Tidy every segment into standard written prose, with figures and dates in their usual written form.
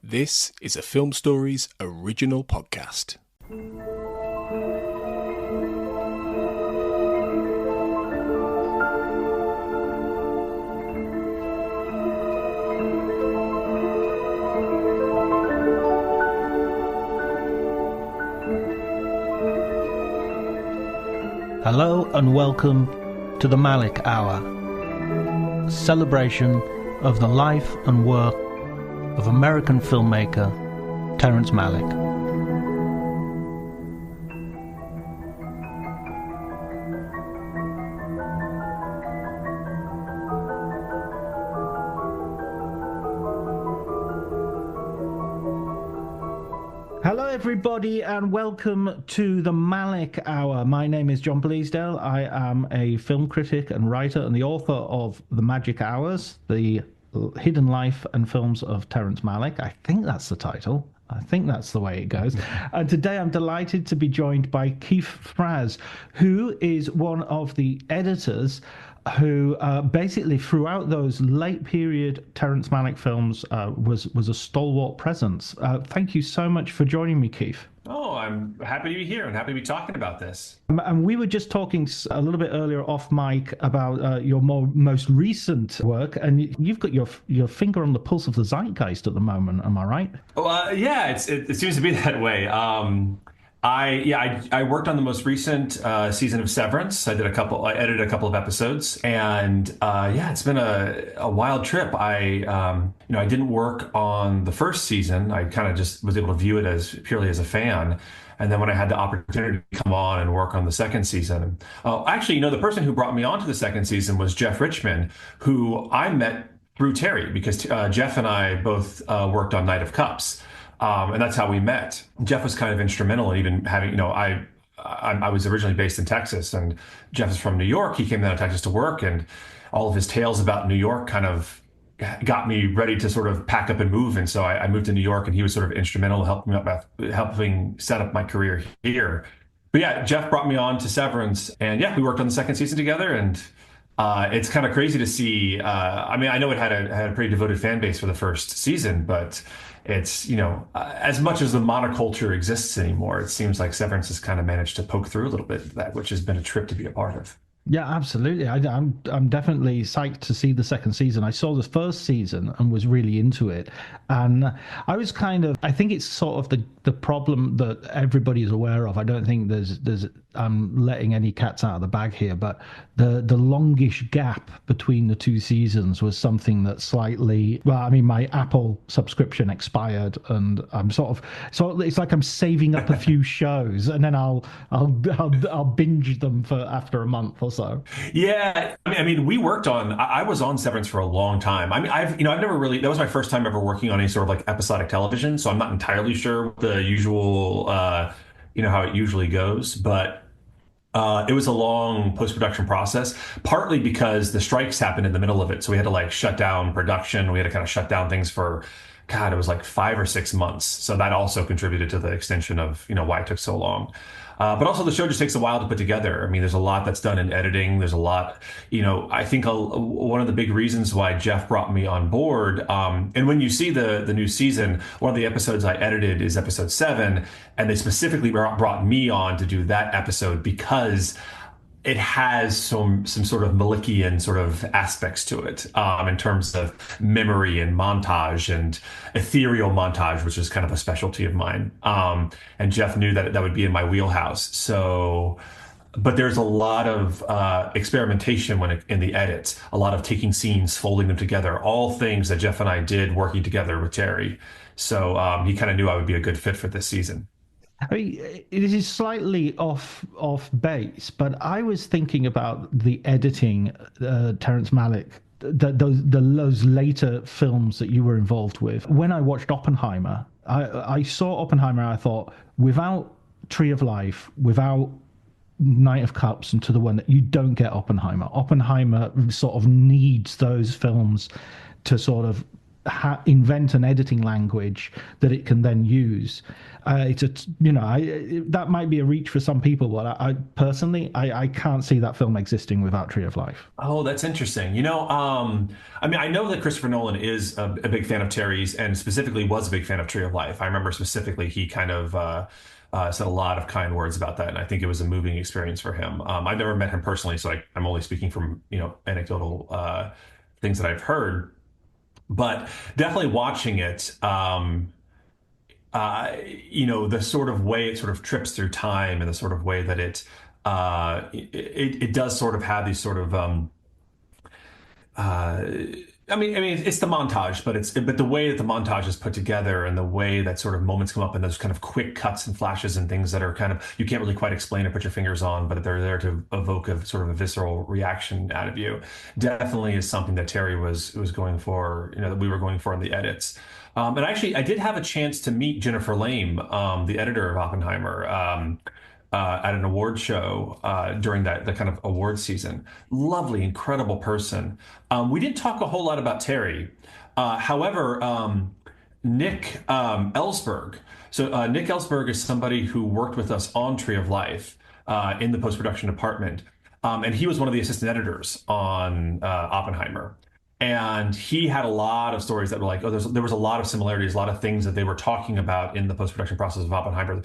This is a Film Stories original podcast. Hello and welcome to the Malick Hour, a celebration of the life and work of American filmmaker Terrence Malick. Hello everybody and welcome to the Malick Hour. My name is John Bleasdale. I am a film critic and writer and the author of The Magic Hours, the Hidden Life and Films of Terrence Malick. I think that's the title. I think that's the way it goes. And today I'm delighted to be joined by Keith Fraz, who is one of the editors who basically throughout those late period Terrence Malick films was a stalwart presence. Thank you so much for joining me, Keith. Oh, I'm happy to be here and happy to be talking about this. And we were just talking a little bit earlier off mic about your most recent work, and you've got your finger on the pulse of the zeitgeist at the moment. Am I right? Well, yeah, it seems to be that way. I worked on the most recent season of Severance. I edited a couple of episodes, and it's been a wild trip. I didn't work on the first season. I kind of just was able to view it as purely as a fan. And then when I had the opportunity to come on and work on the second season, the person who brought me onto the second season was Jeff Richman, who I met through Terry, because Jeff and I both worked on Night of Cups. And that's how we met. Jeff was kind of instrumental in even having, I was originally based in Texas and Jeff is from New York. He came down to Texas to work, and all of his tales about New York kind of got me ready to sort of pack up and move. And so I moved to New York, and he was sort of instrumental in helping set up my career here. But yeah, Jeff brought me on to Severance, and we worked on the second season together, and it's kind of crazy to see. I know it had a pretty devoted fan base for the first season, but it's, as much as the monoculture exists anymore, it seems like Severance has kind of managed to poke through a little bit of that, which has been a trip to be a part of. Yeah, absolutely. I'm definitely psyched to see the second season. I saw the first season and was really into it. And I was I think it's sort of the problem that everybody is aware of. I don't think I'm letting any cats out of the bag here, but the longish gap between the two seasons was something that slightly, my Apple subscription expired, and I'm so it's like I'm saving up a few shows and then I'll binge them for after a month or so. Yeah, we worked on. I was on Severance for a long time. I've never really. That was my first time ever working on any sort of like episodic television, so I'm not entirely sure the usual, how it usually goes, but. It was a long post-production process, partly because the strikes happened in the middle of it. So we had to shut down production. We had to kind of shut down things for, it was 5 or 6 months. So that also contributed to the extension of, why it took so long. But also the show just takes a while to put together. There's a lot that's done in editing. There's a lot, I think one of the big reasons why Jeff brought me on board, and when you see the new season, one of the episodes I edited is episode 7, and they specifically brought me on to do that episode because it has some sort of Malickian sort of aspects to it, in terms of memory and montage and ethereal montage, which is kind of a specialty of mine. And Jeff knew that would be in my wheelhouse. So, but there's a lot of experimentation in the edits, a lot of taking scenes, folding them together, all things that Jeff and I did working together with Terry. So he kind of knew I would be a good fit for this season. It is slightly off base, but I was thinking about the editing, Terrence Malick, those later films that you were involved with. When I watched Oppenheimer, I saw Oppenheimer and I thought, without Tree of Life, without Night of Cups and To the One, that you don't get Oppenheimer. Oppenheimer sort of needs those films to sort of invent an editing language that it can then use. It's a, you know, that might be a reach for some people, but I personally, I can't see that film existing without Tree of Life. Oh, that's interesting. I mean, I know that Christopher Nolan is a big fan of Terry's, and specifically was a big fan of Tree of Life. I remember specifically he kind of said a lot of kind words about that, and I think it was a moving experience for him. I've never met him personally, so I'm only speaking from anecdotal things that I've heard. But definitely watching it, the sort of way it sort of trips through time, and the sort of way that it does sort of have these sort of uh, I mean, it's the montage, but the way that the montage is put together, and the way that sort of moments come up, and those kind of quick cuts and flashes and things that are kind of, you can't really quite explain or put your fingers on, but they're there to evoke a sort of a visceral reaction out of you. Definitely is something that Terry was going for, that we were going for in the edits. And actually, I did have a chance to meet Jennifer Lame, the editor of Oppenheimer. At an award show during the kind of award season. Lovely, incredible person. We didn't talk a whole lot about Terry. However, Nick Ellsberg. So Nick Ellsberg is somebody who worked with us on Tree of Life in the post-production department. And he was one of the assistant editors on Oppenheimer. And he had a lot of stories that were like, oh, there was a lot of similarities, a lot of things that they were talking about in the post-production process of Oppenheimer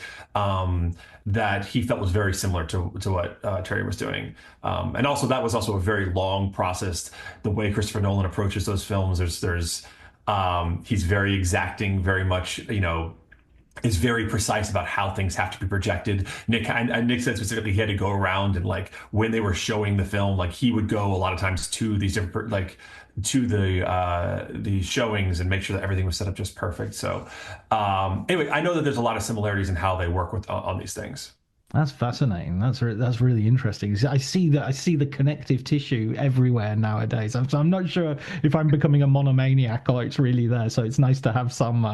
that he felt was very similar to what Terry was doing. And also, that was also a very long process. The way Christopher Nolan approaches those films, he's very exacting, very much, is very precise about how things have to be projected. Nick said specifically he had to go around, and like when they were showing the film, like he would go a lot of times to these different to the showings and make sure that everything was set up just perfect. So anyway, I know that there's a lot of similarities in how they work on these things. That's fascinating. That's really interesting. I see the connective tissue everywhere nowadays. I'm not sure if I'm becoming a monomaniac or it's really there. So it's nice to have some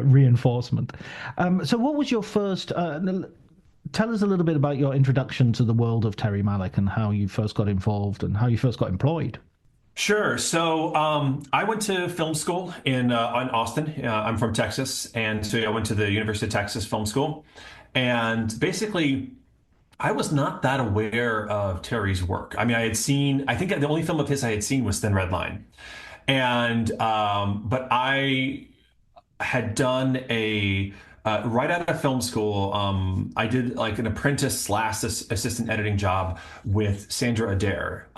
reinforcement. So what was your first? Tell us a little bit about your introduction to the world of Terry Malick and how you first got involved and how you first got employed. Sure. So I went to film school in Austin. I'm from Texas, and so I went to the University of Texas Film School. And basically, I was not that aware of Terry's work. I mean, I think the only film of his I had seen was Thin Red Line. And, but I had done right out of film school, I did like an apprentice / assistant editing job with Sandra Adair.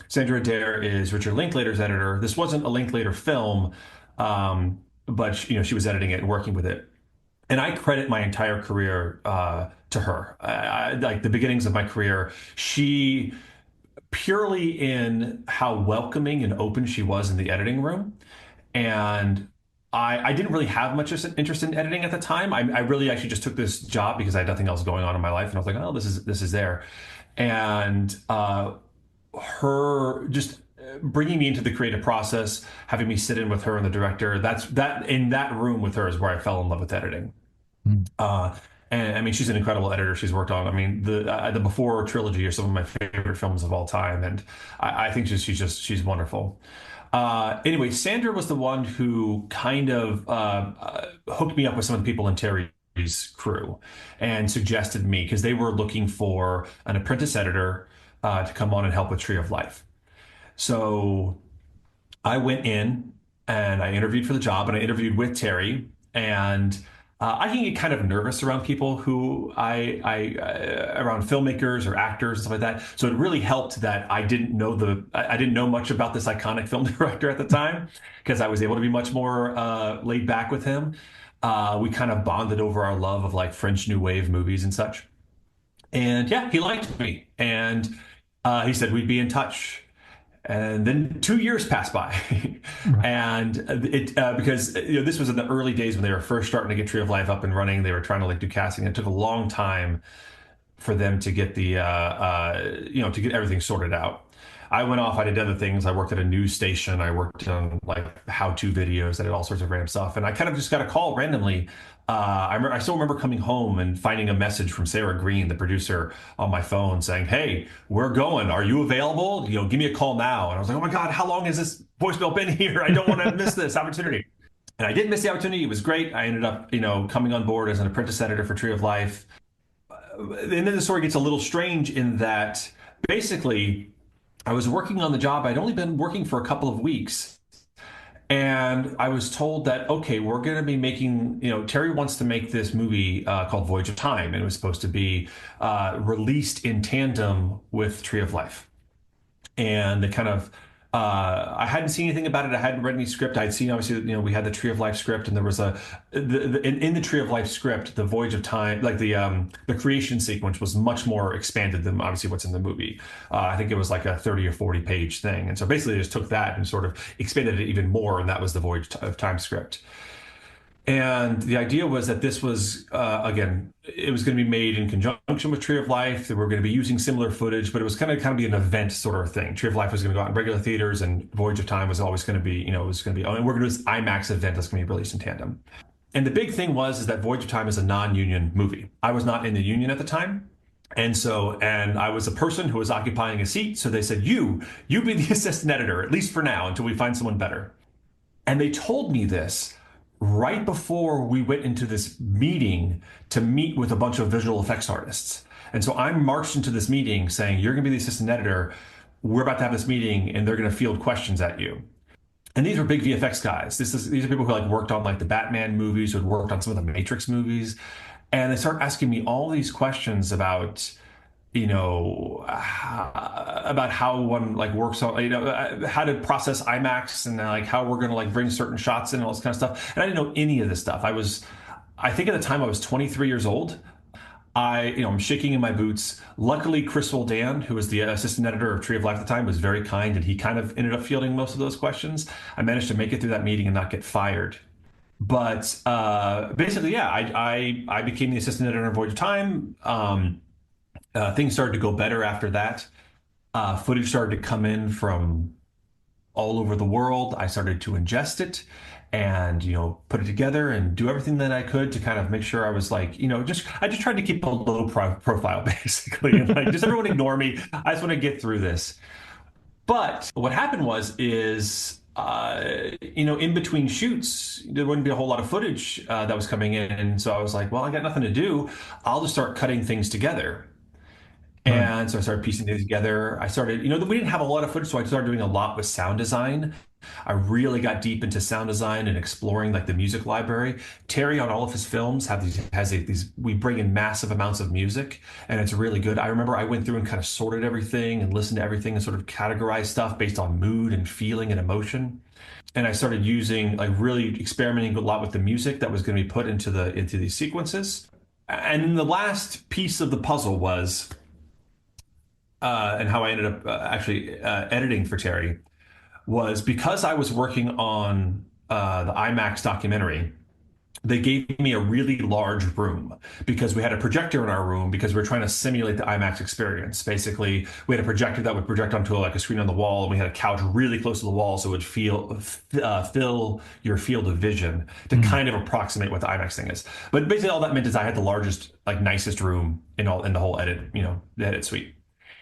Sandra Adair is Richard Linklater's editor. This wasn't a Linklater film, but she was editing it and working with it. And I credit my entire career to her. Like the beginnings of my career, she, purely in how welcoming and open she was in the editing room. And I didn't really have much interest in editing at the time. I really actually just took this job because I had nothing else going on in my life. And I was like, oh, this is there. And her just bringing me into the creative process, having me sit in with her and the director, in that room with her is where I fell in love with editing. And I mean, she's an incredible editor. She's worked on, I mean, the Before trilogy are some of my favorite films of all time. And I think she's wonderful. Anyway, Sandra was the one who kind of hooked me up with some of the people in Terry's crew and suggested me, because they were looking for an apprentice editor to come on and help with Tree of Life. So I went in and I interviewed for the job, and I interviewed with Terry. And I can get kind of nervous around people who around filmmakers or actors and stuff like that. So it really helped that I didn't know much about this iconic film director at the time, because I was able to be much more laid back with him. We kind of bonded over our love of like French New Wave movies and such. And yeah, he liked me, and he said we'd be in touch. And then 2 years passed by, and because this was in the early days when they were first starting to get Tree of Life up and running. They were trying to like do casting. It took a long time for them to get to get everything sorted out. I went off. I did other things. I worked at a news station. I worked on like how-to videos. I did all sorts of random stuff. And I kind of just got a call randomly. I still remember coming home and finding a message from Sarah Green, the producer, on my phone saying, "Hey, we're going. Are you available? Give me a call now." And I was like, "Oh my God, how long has this voicemail been here? I don't want to miss this opportunity." And I didn't miss the opportunity. It was great. I ended up, coming on board as an apprentice editor for Tree of Life. And then the story gets a little strange in that basically I was working on the job. I'd only been working for a couple of weeks. And I was told that, okay, we're going to be making, Terry wants to make this movie called Voyage of Time. And it was supposed to be released in tandem with Tree of Life. And they kind of, I hadn't seen anything about it. I hadn't read any script. I'd seen, obviously, we had the Tree of Life script, and there was in the Tree of Life script, the Voyage of Time, like the creation sequence was much more expanded than obviously what's in the movie. I think it was like a 30 or 40 page thing. And so basically they just took that and sort of expanded it even more. And that was the Voyage of Time script. And the idea was that this was, again, it was going to be made in conjunction with Tree of Life. That we're going to be using similar footage, but it was kind of be an event sort of thing. Tree of Life was going to go out in regular theaters, and Voyage of Time was always going to be, it was going to be, and we're going to do this IMAX event that's going to be released in tandem. And the big thing is that Voyage of Time is a non-union movie. I was not in the union at the time. And I was a person who was occupying a seat. So they said, you be the assistant editor, at least for now, until we find someone better. And they told me this right before we went into this meeting to meet with a bunch of visual effects artists. And so I marched into this meeting saying, "You're going to be the assistant editor. We're about to have this meeting, and they're going to field questions at you." And these were big VFX guys. These are people who like worked on like the Batman movies, who had worked on some of the Matrix movies. And they start asking me all these questions about, about how one like works on, how to process IMAX, and like how we're going to like bring certain shots in and all this kind of stuff. And I didn't know any of this stuff. I think at the time I was 23 years old. I'm shaking in my boots. Luckily, Chris Roldan, who was the assistant editor of Tree of Life at the time, was very kind, and he kind of ended up fielding most of those questions. I managed to make it through that meeting and not get fired. But basically, yeah, I became the assistant editor of Voyage of Time. Things started to go better after that. Footage started to come in from all over the world. I started to ingest it and, put it together and do everything that I could to kind of make sure I was like, I just tried to keep a low profile basically. And like, just everyone ignore me. I just want to get through this. But what happened is, in between shoots, there wouldn't be a whole lot of footage that was coming in. And so I was like, well, I got nothing to do. I'll just start cutting things together. And so I started piecing things together. I started, we didn't have a lot of footage, so I started doing a lot with sound design. I really got deep into sound design and exploring like the music library. Terry, on all of his films, has these. We bring in massive amounts of music, and it's really good. I remember I went through and kind of sorted everything and listened to everything and sort of categorized stuff based on mood and feeling and emotion. And I started using, like, really experimenting a lot with the music that was going to be put into these sequences. And then the last piece of the puzzle was. And how I ended up actually editing for Terry was because I was working on the IMAX documentary. They gave me a really large room because we had a projector in our room because we were trying to simulate the IMAX experience. Basically, we had a projector that would project onto like a screen on the wall, and we had a couch really close to the wall so it would fill your field of vision to kind of approximate what the IMAX thing is. But basically, all that meant is I had the largest, like, nicest room in the whole edit, the edit suite.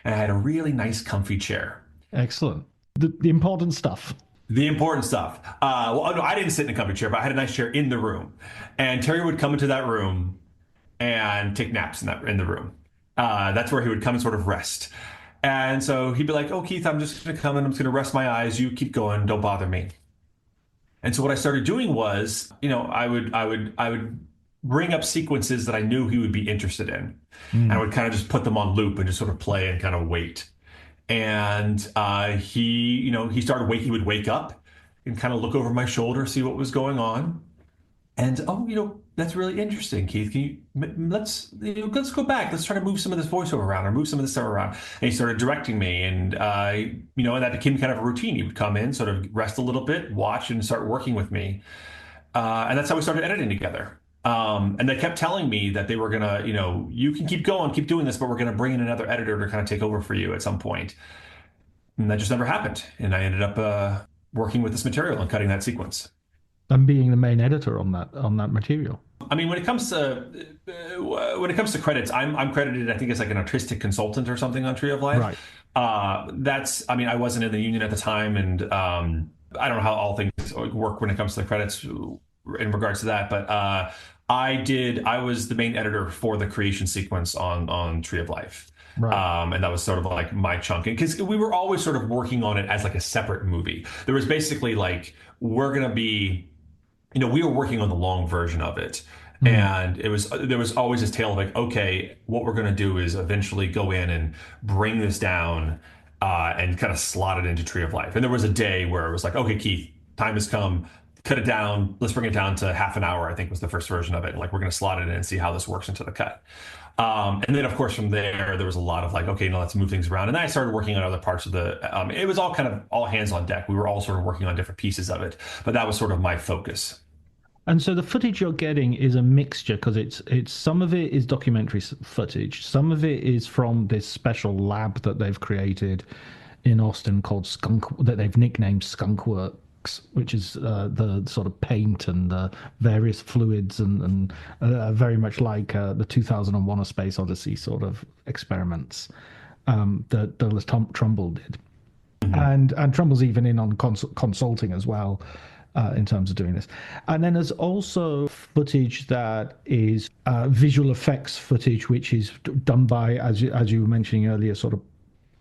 And I had a really nice, comfy chair. Excellent. The important stuff. The important stuff. Well, no, I didn't sit in a comfy chair, but I had a nice chair in the room. And Terry would come into that room and take naps in the room. That's where he would come and sort of rest. And so he'd be like, "Oh, Keith, I'm just going to come and I'm just going to rest my eyes. You keep going. Don't bother me." And so what I started doing was, I would bring up sequences that I knew he would be interested in. And I would kind of just put them on loop and just sort of play and kind of wait. And he would wake up and kind of look over my shoulder, see what was going on. And, that's really interesting, Keith. Let's go back. Let's try to move some of this voiceover around or move some of this stuff around. And he started directing me. And, and that became kind of a routine. He would come in, sort of rest a little bit, watch, and start working with me. And that's how we started editing together. And they kept telling me that they were going to, you can keep going, keep doing this, but we're going to bring in another editor to kind of take over for you at some point. And that just never happened. And I ended up working with this material and cutting that sequence. And being the main editor on that material. I mean, when it comes to credits, I'm credited, I think, as like an artistic consultant or something on Tree of Life. Right. I mean, I wasn't in the union at the time, and I don't know how all things work when it comes to the credits in regards to that. But I was the main editor for the creation sequence on Tree of Life. Right. And that was sort of like my chunk, because we were always sort of working on it as like a separate movie. There was basically like, we're going to be, we were working on the long version of it. And there was always this tale of like, okay, what we're going to do is eventually go in and bring this down and kind of slot it into Tree of Life. And there was a day where it was like, okay, Keith, time has come, cut it down. Let's bring it down to half an hour, I think was the first version of it. And like, we're going to slot it in and see how this works into the cut. And then, of course, from there was a lot of like, okay, no, let's move things around. And then I started working on other parts of it was all kind of all hands on deck. We were all sort of working on different pieces of it, but that was sort of my focus. And so the footage you're getting is a mixture, because it's some of it is documentary footage, some of it is from this special lab that they've created in Austin called that they've nicknamed Skunk Works, which is the sort of paint and the various fluids and very much like the 2001: A Space Odyssey sort of experiments that Douglas Trumbull did. And Trumbull's even in on consulting as well. In terms of doing this. And then there's also footage that is visual effects footage, which is done by, as you were mentioning earlier, sort of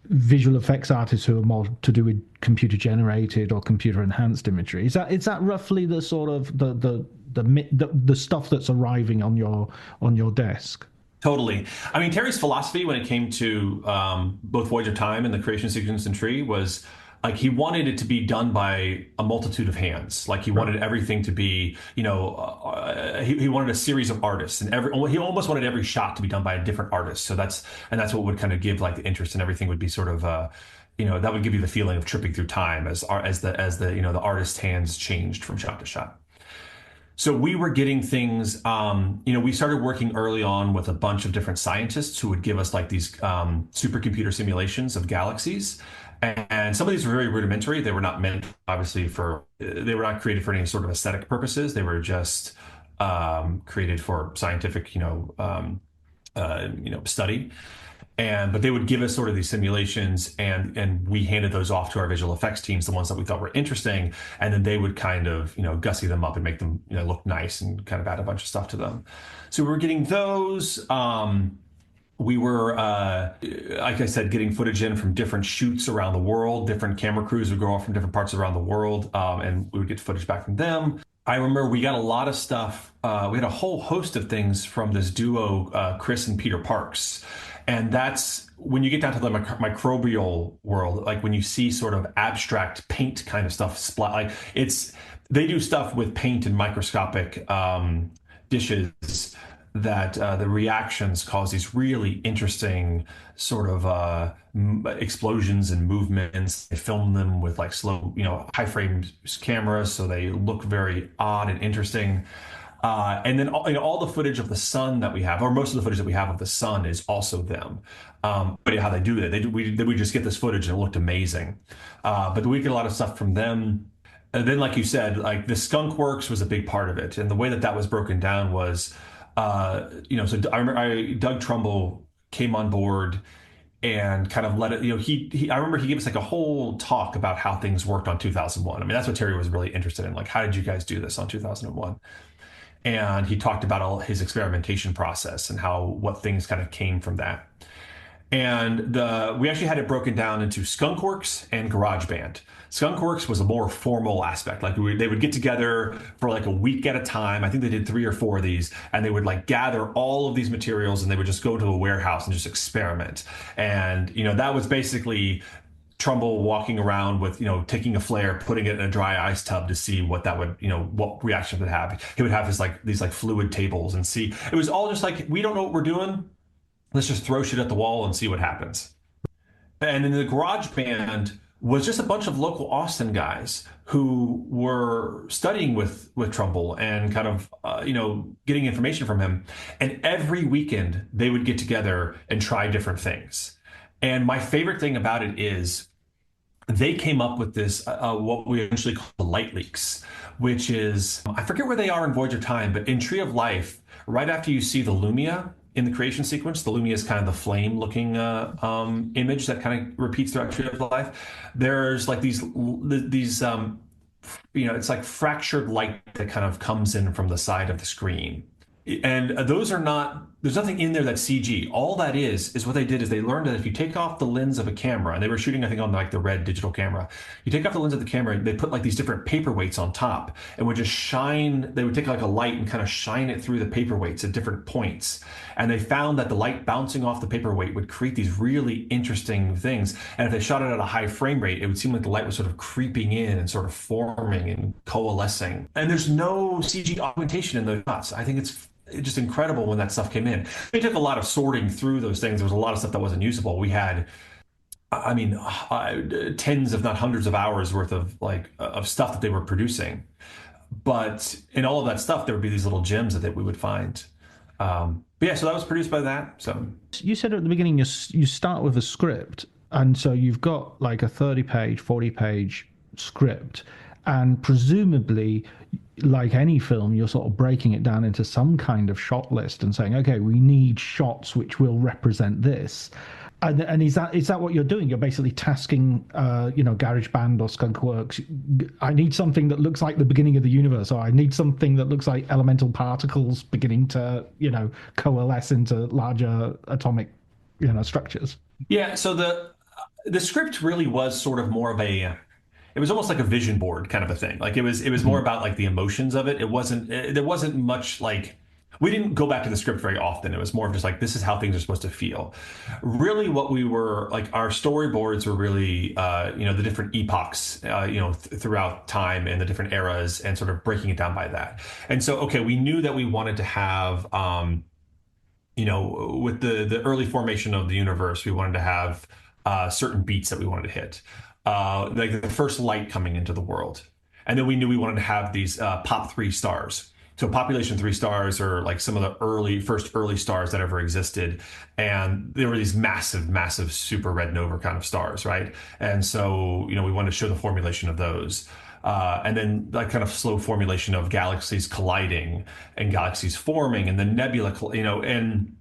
visual effects artists who are more to do with computer generated or computer enhanced imagery. Is that roughly the sort of the stuff that's arriving on your desk? Totally. I mean, Terry's philosophy when it came to both Voyage of Time and the creation sequence in Tree was like, he wanted it to be done by a multitude of hands. Like, he wanted everything to be, he wanted a series of artists, and he almost wanted every shot to be done by a different artist. So that's what would kind of give like the interest, and everything would be sort of, that would give you the feeling of tripping through time as the artist's hands changed from shot to shot. So we were getting things, we started working early on with a bunch of different scientists who would give us like these supercomputer simulations of galaxies. And some of these were very rudimentary. They were not meant, obviously, they were not created for any sort of aesthetic purposes. They were just created for scientific, study. But they would give us sort of these simulations, and we handed those off to our visual effects teams, the ones that we thought were interesting, and then they would kind of gussy them up and make them look nice and kind of add a bunch of stuff to them. So we were getting those. We were, like I said, getting footage in from different shoots around the world. Different camera crews would go off from different parts around the world, and we would get footage back from them. I remember we got a lot of stuff. We had a whole host of things from this duo, Chris and Peter Parks. And that's when you get down to the microbial world, like when you see sort of abstract paint kind of stuff, they do stuff with paint and microscopic dishes that the reactions cause these really interesting sort of explosions and movements. They film them with like slow, high frame cameras, so they look very odd and interesting. And then all the footage of the sun that we have, or most of the footage that we have of the sun, is also them. But how they do that, we just get this footage and it looked amazing. But we get a lot of stuff from them. And then, like you said, like the Skunk Works was a big part of it, and the way that was broken down was, so I remember Doug Trumbull came on board and kind of let it, I remember he gave us like a whole talk about how things worked on 2001. I mean, that's what Terry was really interested in. Like, how did you guys do this on 2001? And he talked about all his experimentation process and what things kind of came from that. And we actually had it broken down into Skunkworks and GarageBand. Skunkworks was a more formal aspect. Like they would get together for like a week at a time. I think they did 3 or 4 of these, and they would like gather all of these materials, and they would just go to a warehouse and just experiment. And that was basically Trumbull walking around with, taking a flare, putting it in a dry ice tub to see what that would, what reaction it would have. He would have these fluid tables and see. It was all just like, we don't know what we're doing. Let's just throw shit at the wall and see what happens. And then the GarageBand was just a bunch of local Austin guys who were studying with Trumbull and kind of, getting information from him. And every weekend they would get together and try different things. And my favorite thing about it is they came up with this what we eventually call the light leaks, which is I forget where they are in Voyage of Time, but in Tree of Life, right after you see the Lumia in the creation sequence, the Lumia is kind of the flame-looking image that kind of repeats throughout Tree of Life. There's like these it's like fractured light that kind of comes in from the side of the screen. And those are not, there's nothing in there that's CG. All that is what they did is they learned that if you take off the lens of a camera, and they were shooting, I think, on like the red digital camera, you take off the lens of the camera, they put like these different paperweights on top and would just shine, they would take like a light and kind of shine it through the paperweights at different points. And they found that the light bouncing off the paperweight would create these really interesting things. And if they shot it at a high frame rate, it would seem like the light was sort of creeping in and sort of forming and coalescing. And there's no CG augmentation in those shots. I think it's just incredible when that stuff came in. It took a lot of sorting through those things. There was a lot of stuff that wasn't usable. We had, I mean, tens, if not hundreds of hours worth of of stuff that they were producing. But in all of that stuff, there would be these little gems that we would find. But yeah, so that was produced by that. So you said at the beginning you start with a script, and so you've got like a 30-page, 40-page script, and presumably, like any film, you're sort of breaking it down into some kind of shot list and saying, okay, we need shots which will represent this. And is that what you're doing? You're basically tasking, GarageBand or Skunkworks. I need something that looks like the beginning of the universe, or I need something that looks like elemental particles beginning to, coalesce into larger atomic, structures. yeah, so the script really was sort of more of it was almost like a vision board kind of a thing. Like it was more about like the emotions of it. There wasn't much like, we didn't go back to the script very often. It was more of just like, this is how things are supposed to feel. Really what we were like, our storyboards were really, the different epochs, throughout time and the different eras and sort of breaking it down by that. And so, okay, we knew that we wanted to have, with the early formation of the universe, we wanted to have certain beats that we wanted to hit. Like the first light coming into the world. And then we knew we wanted to have these pop 3 stars. So population 3 stars are like some of the first early stars that ever existed. And there were these massive, massive super red nova kind of stars, right? And so, we wanted to show the formulation of those. And then like kind of slow formulation of galaxies colliding and galaxies forming and the nebula, and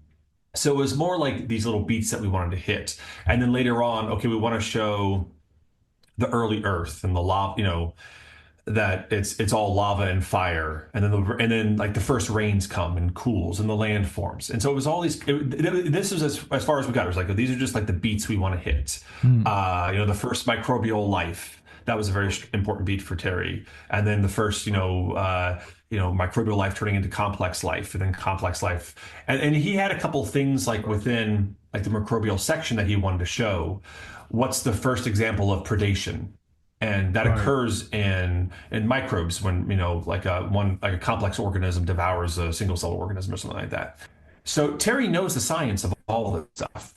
so it was more like these little beats that we wanted to hit. And then later on, okay, we want to show the early Earth and the lava, that it's all lava and fire, and then like the first rains come and cools and the land forms, and so it was all these. This is as far as we got. It was like these are just like the beats we want to hit. The first microbial life, that was a very important beat for Terry, and then the first microbial life turning into complex life, and then complex life, and he had a couple things like within like the microbial section that he wanted to show. What's the first example of predation? And that occurs in microbes when like a complex organism devours a single cell organism or something like that. So Terry knows the science of all of this stuff,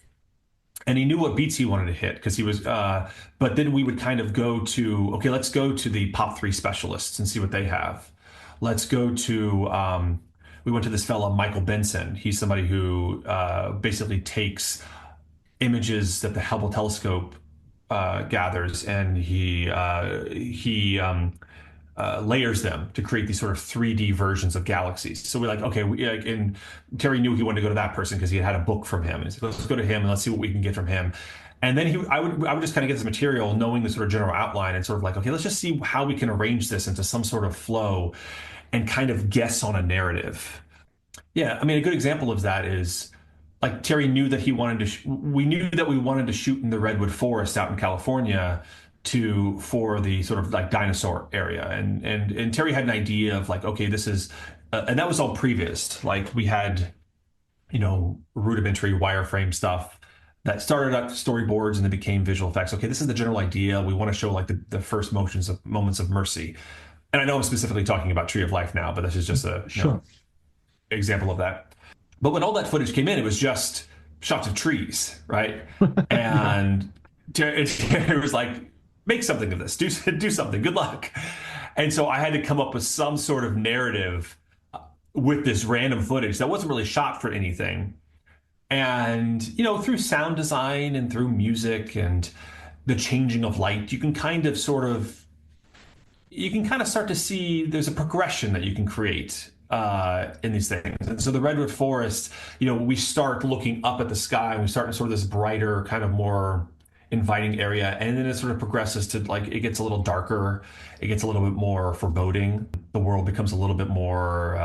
and he knew what beats he wanted to hit because he was. But then we would kind of go to, okay, let's go to the pop 3 specialists and see what they have. Let's go to. We went to this fella Michael Benson. He's somebody who basically takes images that the Hubble telescope gathers, and he layers them to create these sort of 3D versions of galaxies. So we're like, okay, and Terry knew he wanted to go to that person because he had a book from him, and he said, let's go to him and let's see what we can get from him. And then I would just kind of get this material, knowing the sort of general outline, and sort of like, okay, let's just see how we can arrange this into some sort of flow, and kind of guess on a narrative. Yeah, I mean, a good example of that is, like, Terry knew that he wanted to. We knew that we wanted to shoot in the redwood forest out in California for the sort of like dinosaur area, and Terry had an idea of like, okay, this is, and that was all previs. Like we had, rudimentary wireframe stuff that started out storyboards and then became visual effects. Okay, this is the general idea. We want to show like the first moments of mercy, and I know I'm specifically talking about Tree of Life now, but this is just a example of that. But when all that footage came in, it was just shots of trees, right? And it was like, make something of this, do something, good luck. And so I had to come up with some sort of narrative with this random footage that wasn't really shot for anything. And, through sound design and through music and the changing of light, you can kind of sort of you can kind of start to see there's a progression that you can create in these things. And so the redwood forest, we start looking up at the sky and we start in sort of this brighter, kind of more inviting area, and then it sort of progresses to like it gets a little darker, it gets a little bit more foreboding. The world becomes a little bit more.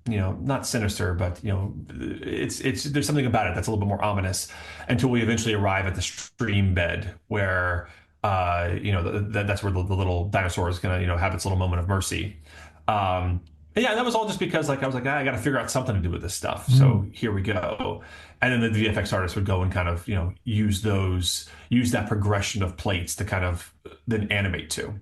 Not sinister, but it's there's something about it that's a little bit more ominous until we eventually arrive at the stream bed where that's where the little dinosaur is gonna have its little moment of mercy. And yeah, that was all just because like I was like, I got to figure out something to do with this stuff. So here we go. And then the VFX artist would go and kind of use that progression of plates to kind of then animate to.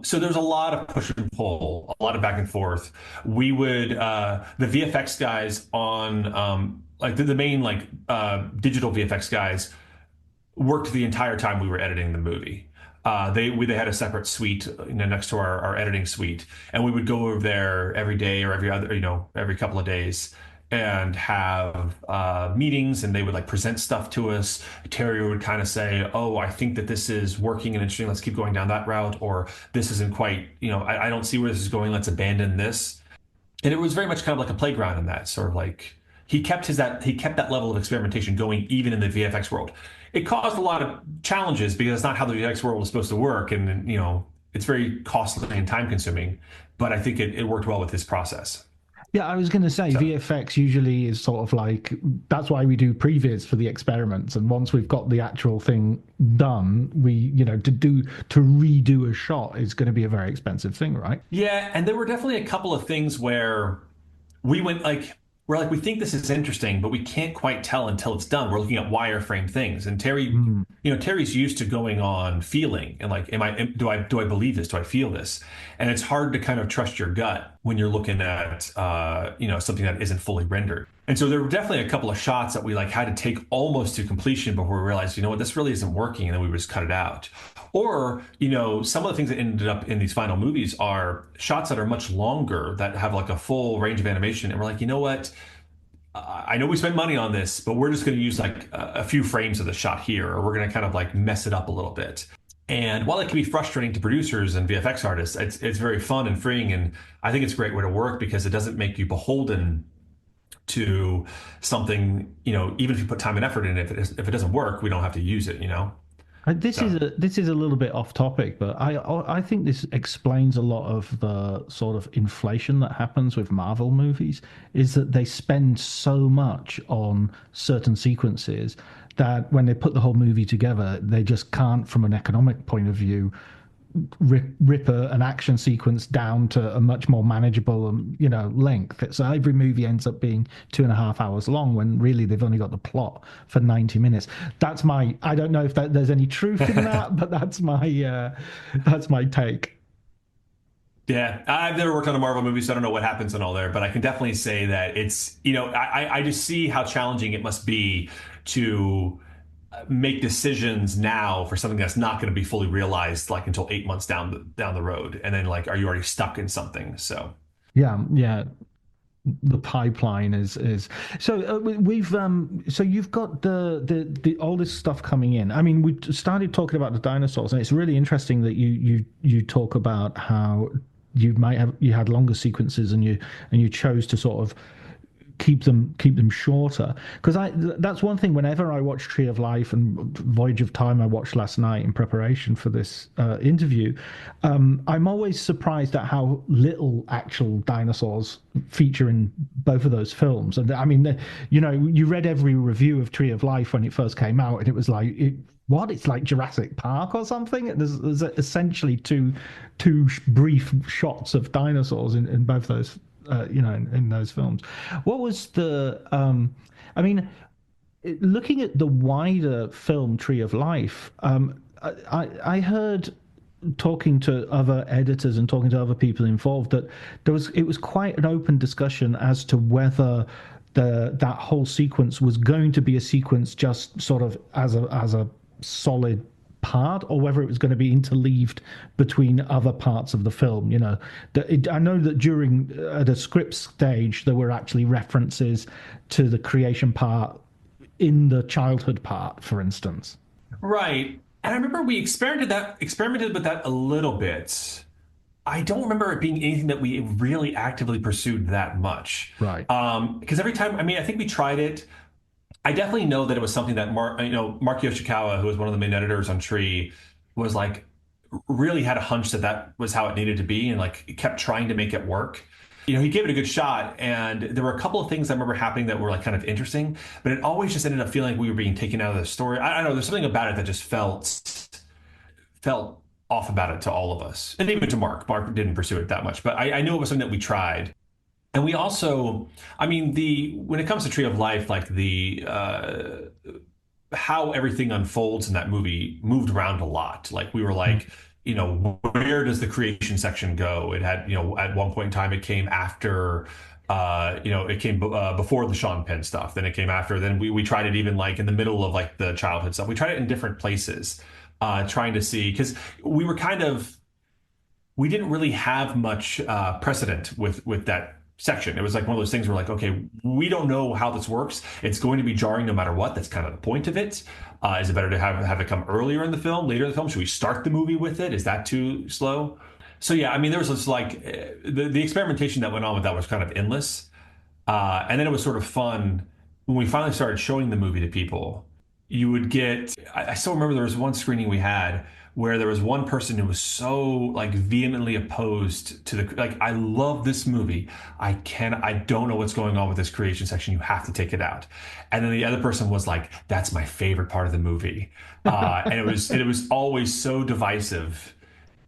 So there's a lot of push and pull, a lot of back and forth. We would the VFX guys on like the main like digital VFX guys worked the entire time we were editing the movie. They had a separate suite next to our editing suite, and we would go over there every day or every couple of days and have meetings, and they would like present stuff to us. Terry would kind of say, "Oh, I think that this is working and interesting. Let's keep going down that route," or "This isn't quite, I don't see where this is going. Let's abandon this." And it was very much kind of like a playground in that sort of like he kept that level of experimentation going even in the VFX world. It caused a lot of challenges because it's not how the VFX world is supposed to work, and it's very costly and time consuming. But I think it worked well with his process. Yeah, I was going to say VFX usually is sort of like that's why we do previs for the experiments, and once we've got the actual thing done, we to redo a shot is going to be a very expensive thing, right? Yeah, and there were definitely a couple of things where we went like we're like we think this is interesting, but we can't quite tell until it's done. We're looking at wireframe things, and Terry, Terry's used to going on feeling and like, do I believe this? Do I feel this? And it's hard to kind of trust your gut when you're looking at something that isn't fully rendered. And so there were definitely a couple of shots that we like had to take almost to completion before we realized, what, this really isn't working, and then we would just cut it out. Or, some of the things that ended up in these final movies are shots that are much longer that have like a full range of animation. And we're like, you know what? I know we spent money on this, but we're just going to use like a few frames of the shot here, or we're going to kind of like mess it up a little bit. And while it can be frustrating to producers and VFX artists, it's very fun and freeing. And I think it's a great way to work because it doesn't make you beholden to something, even if you put time and effort in it, if it doesn't work, we don't have to use it, This is a little bit off topic, but I think this explains a lot of the sort of inflation that happens with Marvel movies. Is that they spend so much on certain sequences that when they put the whole movie together, they just can't, from an economic point of view, rip an action sequence down to a much more manageable length. So every movie ends up being 2.5 hours long when really they've only got the plot for 90 minutes. I don't know if there's any truth in that, but that's my take. Yeah, I've never worked on a Marvel movie, so I don't know what happens in all there, but I can definitely say that it's, I just see how challenging it must be to make decisions now for something that's not going to be fully realized like until 8 months down the road, and then like are you already stuck in something? So yeah, the pipeline is so we've so you've got the all this stuff coming in. I mean, we started talking about the dinosaurs, and it's really interesting that you talk about how you had longer sequences and you chose to sort of keep them shorter, because that's one thing. Whenever I watch Tree of Life and Voyage of Time, I watched last night in preparation for this interview, I'm always surprised at how little actual dinosaurs feature in both of those films. And I mean, you read every review of Tree of Life when it first came out, and it was like it's like Jurassic Park or something. There's essentially two brief shots of dinosaurs in both those in those films. What was looking at the wider film Tree of Life, I heard, talking to other editors and talking to other people involved, that it was quite an open discussion as to whether that whole sequence was going to be a sequence just sort of as a solid part, or whether it was going to be interleaved between other parts of the film. I know that during the script stage there were actually references to the creation part in the childhood part, for instance. Right. And I remember we experimented with that a little bit. I don't remember it being anything that we really actively pursued that much. Right. Because every time, I mean, I think we tried it. I definitely know that it was something that Mark Yoshikawa, who was one of the main editors on Tree, was like really had a hunch that that was how it needed to be, and like kept trying to make it work. He gave it a good shot, and there were a couple of things I remember happening that were like kind of interesting, but it always just ended up feeling like we were being taken out of the story. I don't know. There's something about it that just felt off about it to all of us, and even to Mark. Mark didn't pursue it that much, but I knew it was something that we tried. And we also, I mean, the when it comes to Tree of Life, like the how everything unfolds in that movie moved around a lot. Like we were like, where does the creation section go? It had, at one point in time, it came after, it came before the Sean Penn stuff. Then it came after. Then we tried it even like in the middle of like the childhood stuff. We tried it in different places, trying to see, because we didn't really have much precedent with that section. It was like one of those things where like, okay, we don't know how this works. It's going to be jarring no matter what. That's kind of the point of it. Is it better to have it come earlier in the film, later in the film? Should we start the movie with it? Is that too slow? So yeah, I mean, there was this like the experimentation that went on with that was kind of endless. And then it was sort of fun when we finally started showing the movie to people. You would get, I still remember there was one screening we had where there was one person who was so like vehemently opposed to the, like, I love this movie. I don't know what's going on with this creation section. You have to take it out. And then the other person was like, that's my favorite part of the movie. And it was always so divisive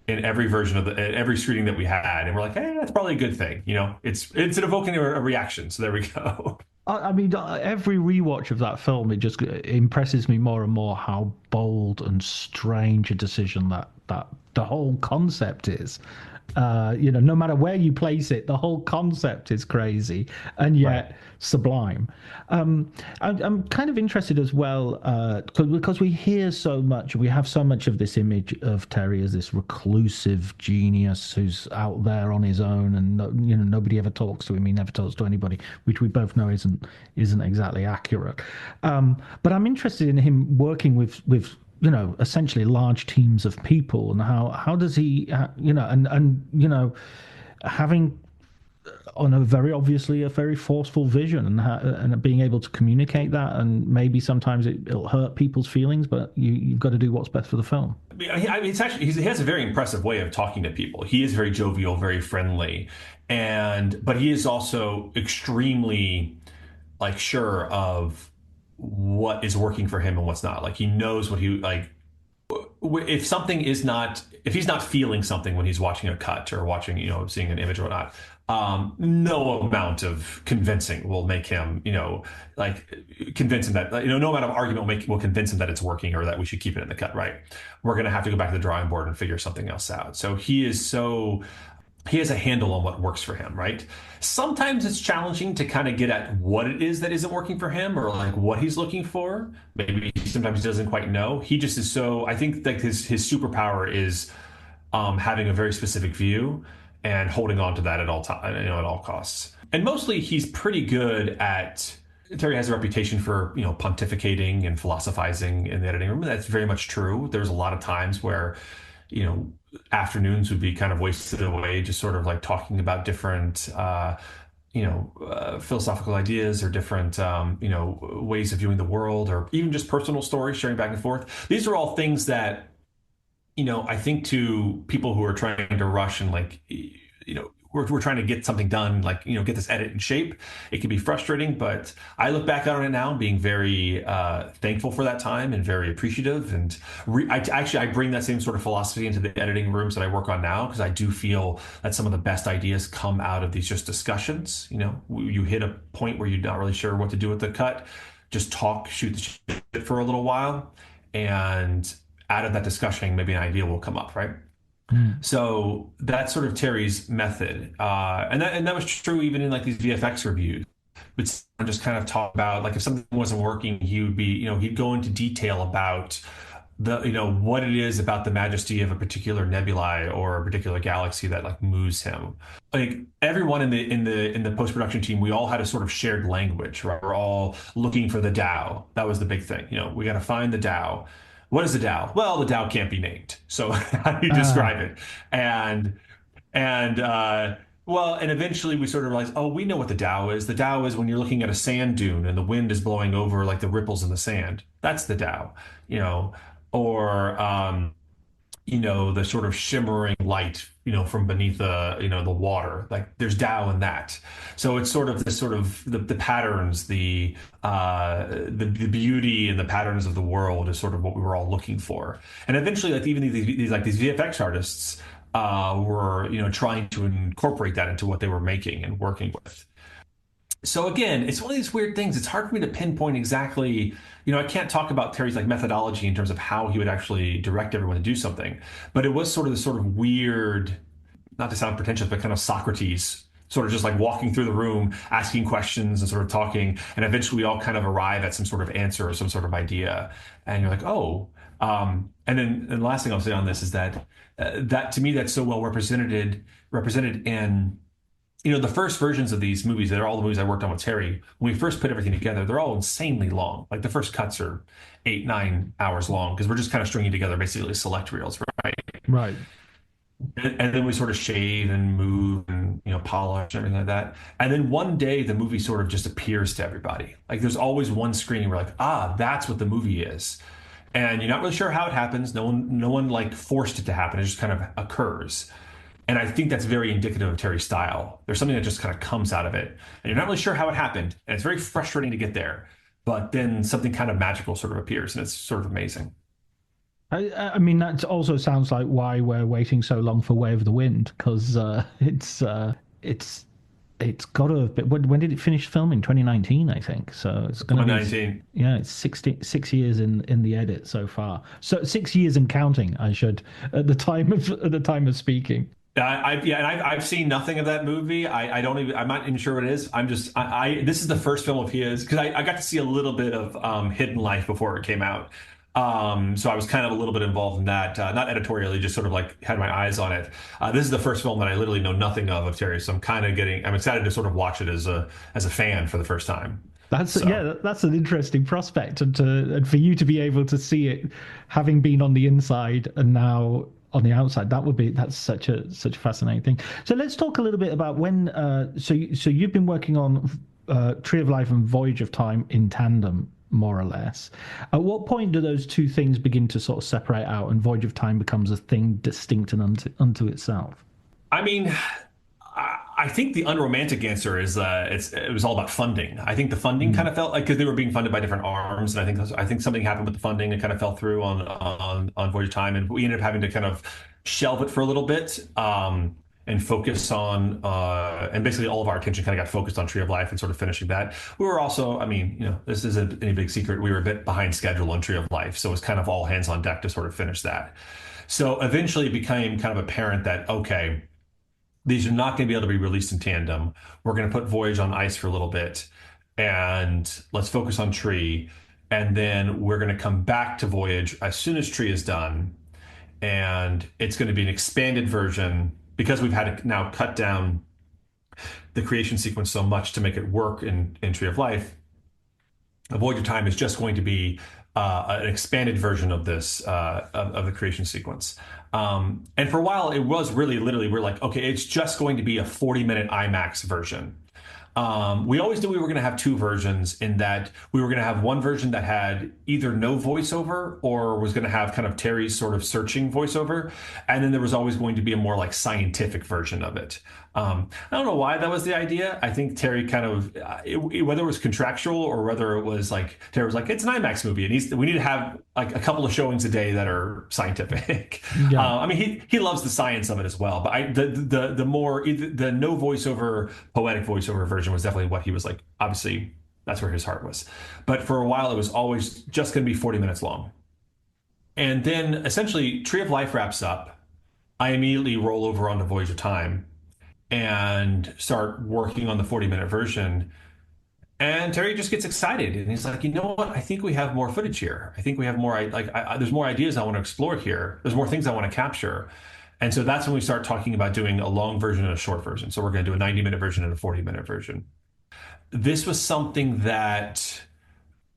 in every version of every screening that we had. And we're like, hey, that's probably a good thing. It's evoking a reaction. So there we go. I mean, every rewatch of that film, it just impresses me more and more how bold and strange a decision that the whole concept is. No matter where you place it, the whole concept is crazy and yet sublime. I'm kind of interested as well because we hear so much, we have so much of this image of Terry as this reclusive genius who's out there on his own, and nobody ever talks to him. He never talks to anybody, which we both know isn't exactly accurate. But I'm interested in him working with essentially large teams of people, and how does he, having on a very obviously a very forceful vision, and being able to communicate that, and maybe sometimes it'll hurt people's feelings, but you've got to do what's best for the film. I mean, it's actually he has a very impressive way of talking to people. He is very jovial, very friendly, but he is also extremely like sure of what is working for him and what's not. Like he knows what he like. If he's not feeling something when he's watching a cut or watching, seeing an image or whatnot, no amount of convincing will make him, convince him that, no amount of argument will convince him that it's working or that we should keep it in the cut. Right. We're going to have to go back to the drawing board and figure something else out. So he has a handle on what works for him, right? Sometimes it's challenging to kind of get at what it is that isn't working for him, or like what he's looking for. Maybe sometimes he doesn't quite know. He just is so, I think like his superpower is having a very specific view and holding on to that at all time, at all costs. And mostly he's pretty good at, Terry has a reputation for, pontificating and philosophizing in the editing room. That's very much true. There's a lot of times where, afternoons would be kind of wasted away just sort of like talking about different philosophical ideas or different ways of viewing the world, or even just personal stories, sharing back and forth. These are all things that I think to people who are trying to rush and like we're trying to get something done, like, get this edit in shape. It can be frustrating, but I look back on it now being very thankful for that time and very appreciative. And I bring that same sort of philosophy into the editing rooms that I work on now, because I do feel that some of the best ideas come out of these just discussions. You hit a point where you're not really sure what to do with the cut. Just talk, shoot the shit for a little while. And out of that discussion, maybe an idea will come up, right? So that's sort of Terry's method, and that was true even in like these VFX reviews. But just kind of talk about, like, if something wasn't working, he would be, he'd go into detail about the, what it is about the majesty of a particular nebulae or a particular galaxy that like moves him. Like everyone in the post-production team, we all had a sort of shared language, right? We're all looking for the Tao. That was the big thing. We got to find the Tao. what is the Tao? Well, the Tao can't be named. So how do you Ah, describe it? And and well, and eventually we sort of realized, oh, we know what the Tao is. The Tao is when you're looking at a sand dune and the wind is blowing over like the ripples in the sand. That's the Tao, you know, or the sort of shimmering light, from beneath the water. Like there's Tao in that. So it's sort of this sort of the patterns, the beauty and the patterns of the world is sort of what we were all looking for. And eventually, like even these VFX artists were, trying to incorporate that into what they were making and working with. So again, it's one of these weird things. It's hard for me to pinpoint exactly, I can't talk about Terry's like methodology in terms of how he would actually direct everyone to do something, but it was sort of this sort of weird, not to sound pretentious, but kind of Socrates, sort of just like walking through the room, asking questions and sort of talking, and eventually we all kind of arrive at some sort of answer or some sort of idea, and you're like, oh, and the last thing I'll say on this is that that to me that's so well represented in the first versions of these movies, they're all the movies I worked on with Terry. When we first put everything together, they're all insanely long. Like the first cuts are 8, 9 hours long because we're just kind of stringing together basically select reels, right? right. And then we sort of shave and move and polish and everything like that. And then one day the movie sort of just appears to everybody. Like there's always one screen where like, that's what the movie is. And you're not really sure how it happens. No one like forced it to happen. It just kind of occurs. And I think that's very indicative of Terry's style. There's something that just kind of comes out of it. And you're not really sure how it happened. And it's very frustrating to get there. But then something kind of magical sort of appears. And it's sort of amazing. I mean, that also sounds like why we're waiting so long for Way of the Wind, because it's got to have been, when did it finish filming? 2019, I think. So it's going to be 2019. Yeah, it's 6 years in the edit so far. So 6 years and counting, I should at the time of speaking. I've seen nothing of that movie. I'm not even sure what it is. This is the first film of his because I got to see a little bit of Hidden Life before it came out. So I was kind of a little bit involved in that, not editorially, just sort of like had my eyes on it. This is the first film that I literally know nothing of Terry, so I'm excited to sort of watch it as a fan for the first time. That's an interesting prospect, and for you to be able to see it, having been on the inside and now on the outside, that's such a fascinating thing. So let's talk a little bit about when. So you've been working on Tree of Life and Voyage of Time in tandem, more or less. At what point do those two things begin to sort of separate out, and Voyage of Time becomes a thing distinct and unto itself? I mean, I think the unromantic answer is it was all about funding. I think the funding kind of felt like because they were being funded by different arms, and I think something happened with the funding and kind of fell through on Voyage of Time, and we ended up having to kind of shelve it for a little bit and focus on and basically all of our attention kind of got focused on Tree of Life and sort of finishing that. We were also, I mean, this isn't any big secret. We were a bit behind schedule on Tree of Life, so it was kind of all hands on deck to sort of finish that. So eventually it became kind of apparent that okay, these are not going to be able to be released in tandem. We're going to put Voyage on ice for a little bit and let's focus on Tree. And then we're going to come back to Voyage as soon as Tree is done. And it's going to be an expanded version because we've had to now cut down the creation sequence so much to make it work in Tree of Life. A Voyage of Time is just going to be an expanded version of this of the creation sequence. And for a while, it was really literally we're like, okay, it's just going to be a 40-minute IMAX version. We always knew we were going to have two versions in that we were going to have one version that had either no voiceover or was going to have kind of Terry's sort of searching voiceover. And then there was always going to be a more like scientific version of it. I don't know why that was the idea. I think Terry kind of, whether it was contractual or whether it was like, Terry was like, it's an IMAX movie and we need to have like a couple of showings a day that are scientific. Yeah. I mean, he loves the science of it as well, but the more, the no voiceover, poetic voiceover version was definitely what he was like. Obviously, that's where his heart was. But for a while, it was always just going to be 40 minutes long. And then essentially, Tree of Life wraps up. I immediately roll over onto Voyage of Time and start working on the 40-minute version. And Terry just gets excited. And he's like, you know what? I think we have more footage here. I think we have more, there's more ideas I want to explore here. There's more things I want to capture. And so that's when we start talking about doing a long version and a short version. So we're going to do a 90-minute version and a 40-minute version. This was something that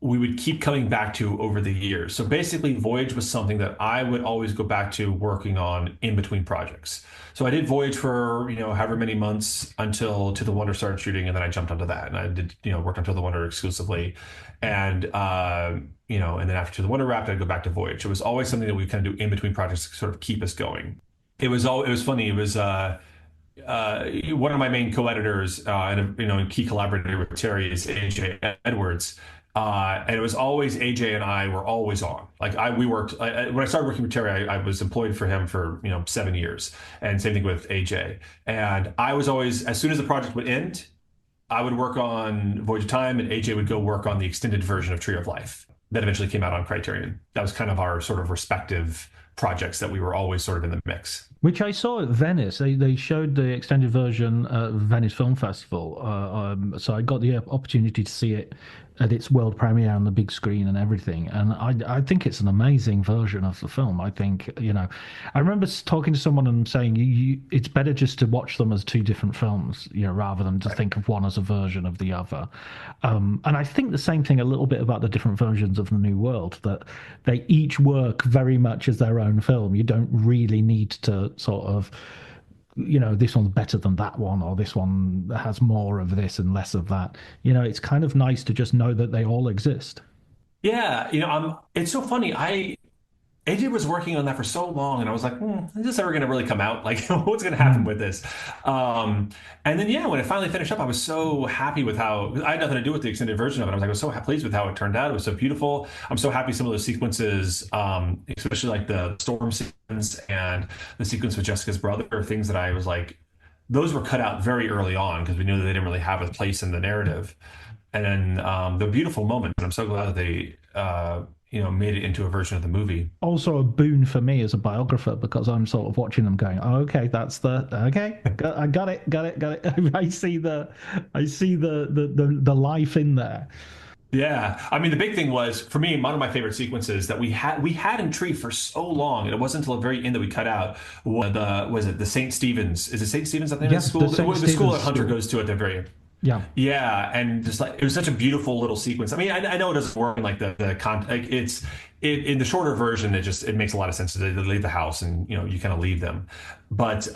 we would keep coming back to over the years. So basically, Voyage was something that I would always go back to working on in between projects. So I did Voyage for, however many months until To the Wonder started shooting, and then I jumped onto that, and I did, worked on To the Wonder exclusively, and and then after To the Wonder wrapped, I'd go back to Voyage. It was always something that we kind of do in between projects to sort of keep us going. It was funny. It was one of my main co-editors and key collaborator with Terry is AJ Edwards. And it was always AJ and I were always on. Like we worked when I started working with Terry, I was employed for him for 7 years, and same thing with AJ. And I was always, as soon as the project would end, I would work on Voyage of Time, and AJ would go work on the extended version of Tree of Life that eventually came out on Criterion. That was kind of our sort of respective projects that we were always sort of in the mix. Which I saw at Venice. They showed the extended version at Venice Film Festival. So I got the opportunity to see it at its world premiere on the big screen and everything. And I think it's an amazing version of the film. I think, I remember talking to someone and saying it's better just to watch them as two different films, rather than to think of one as a version of the other. And I think the same thing a little bit about the different versions of The New World, that they each work very much as their own film. You don't really need to sort of, this one's better than that one, or this one has more of this and less of that. It's kind of nice to just know that they all exist. Yeah, it's so funny. AJ was working on that for so long, and I was like, is this ever going to really come out? Like, what's going to happen with this? And then, yeah, when it finally finished up, I was so happy with how, I had nothing to do with the extended version of it. I was so pleased with how it turned out. It was so beautiful. I'm so happy some of those sequences, especially like the storm sequence and the sequence with Jessica's brother, are things that I was like, those were cut out very early on because we knew that they didn't really have a place in the narrative. And then the beautiful moments, and I'm so glad that they, made it into a version of the movie. Also a boon for me as a biographer, because I'm sort of watching them going, oh, okay, I got it. I see the life in there. Yeah, I mean, the big thing was for me, one of my favorite sequences that we had in Tree for so long, and it wasn't until the very end that we cut out. Was it the St. Stephen's? Is it St. Stephen's? I think yes, the school. The school that Hunter goes to at the very end. Yeah, yeah, and just like it was such a beautiful little sequence. I mean, I know it doesn't work in like the content. Like in the shorter version, it makes a lot of sense to leave the house and you kind of leave them, but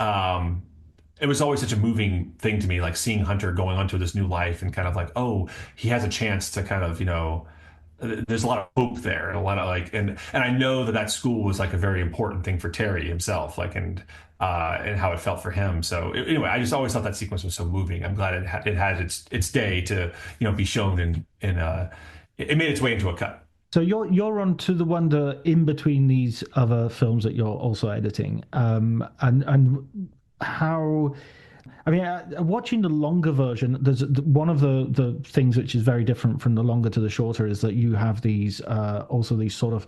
it was always such a moving thing to me, like seeing Hunter going onto this new life and kind of like, oh, he has a chance to kind of there's a lot of hope there, and a lot of like, and I know that school was like a very important thing for Terry himself, like and how it felt for him. So anyway, I just always thought that sequence was so moving. I'm glad it had its day to be shown in it made its way into a cut. So you're on To the Wonder in between these other films that you're also editing, and how. I mean, watching the longer version, there's one of the things which is very different from the longer to the shorter is that you have these also these sort of,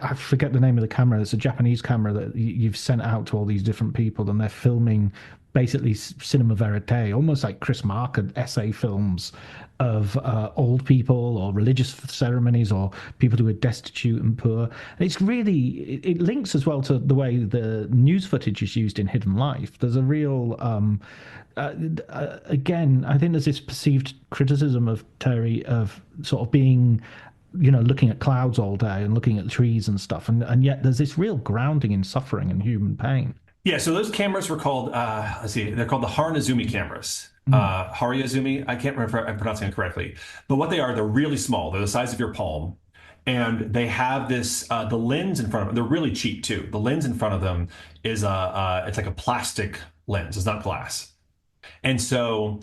I forget the name of the camera. It's a Japanese camera that you've sent out to all these different people, and they're filming basically cinema verite, almost like Chris Marker essay films of old people or religious ceremonies or people who are destitute and poor. It's really, it links as well to the way the news footage is used in Hidden Life. There's a real, again, I think there's this perceived criticism of Terry of sort of being, looking at clouds all day and looking at trees and stuff. And yet there's this real grounding in suffering and human pain. Yeah, so those cameras were called, they're called the Harinazumi cameras. Hariazumi, I can't remember if I'm pronouncing it correctly. But what they are, they're really small. They're the size of your palm. And they have this, the lens in front of them, they're really cheap too. The lens in front of them is it's like a plastic lens. It's not glass. And so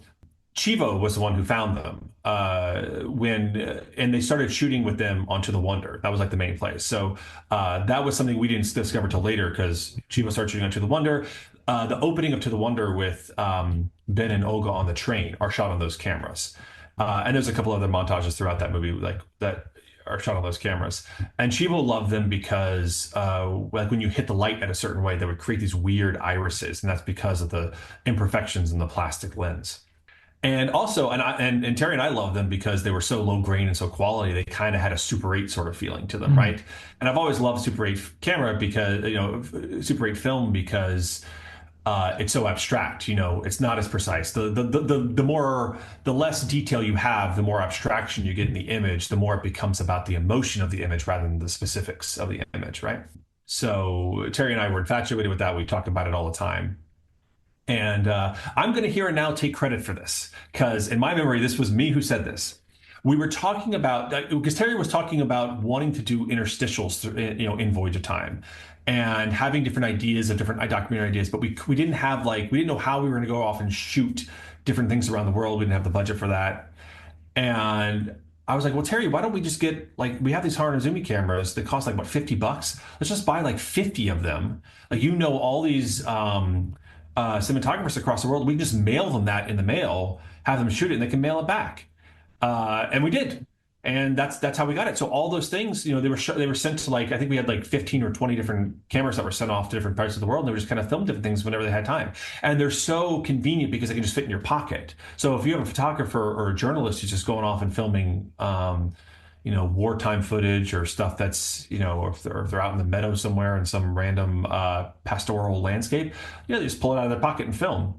Chivo was the one who found them and they started shooting with them on To the Wonder. That was like the main place. So that was something we didn't discover till later because Chivo started shooting on To the Wonder. The opening of To the Wonder with Ben and Olga on the train are shot on those cameras. And there's a couple other montages throughout that movie like that are shot on those cameras. And Chivo loved them because like when you hit the light at a certain way, they would create these weird irises. And that's because of the imperfections in the plastic lens. And also, and Terry and I love them because they were so low grain and so quality. They kind of had a Super 8 sort of feeling to them, right? And I've always loved Super 8 camera because Super 8 film because it's so abstract. It's not as precise. The less detail you have, the more abstraction you get in the image, the more it becomes about the emotion of the image rather than the specifics of the image, right? So Terry and I were infatuated with that. We talked about it all the time. And I'm going to here and now take credit for this because in my memory, this was me who said this. We were talking about because Terry was talking about wanting to do interstitials, in Voyage of Time, and having different ideas of different documentary ideas, but we didn't have we didn't know how we were going to go off and shoot different things around the world. We didn't have the budget for that, and I was like, well, Terry, why don't we just get we have these Hanazumi cameras that cost what, $50? Let's just buy 50 of them. All these cinematographers across the world. We can just mail them that in the mail, have them shoot it, and they can mail it back. And we did, and that's how we got it. So all those things, they were sent to I think we had 15 or 20 different cameras that were sent off to different parts of the world, and they were just kind of filmed different things whenever they had time. And they're so convenient because they can just fit in your pocket. So if you have a photographer or a journalist who's just going off and filming, wartime footage or stuff that's, or if they're out in the meadow somewhere in some random pastoral landscape, they just pull it out of their pocket and film.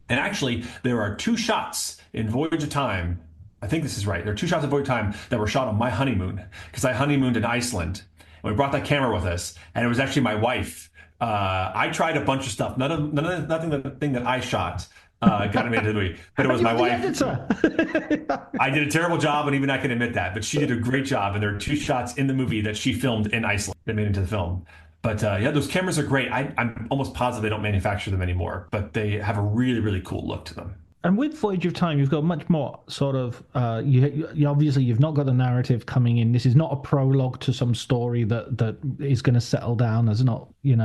And actually, there are 2 shots in Voyage of Time. I think this is right. There are 2 shots of Voyage of Time that were shot on my honeymoon because I honeymooned in Iceland. And we brought that camera with us, and it was actually my wife. I tried a bunch of stuff. Nothing that I shot got made into the movie, but it was my wife. I did a terrible job, and even I can admit that. But she did a great job, and there are 2 shots in the movie that she filmed in Iceland that made it into the film. But those cameras are great. I'm almost positive they don't manufacture them anymore, but they have a really, really cool look to them. And with Voyage of Time, you've got much more sort of. You obviously you've not got the narrative coming in. This is not a prologue to some story that is going to settle down. There's not, you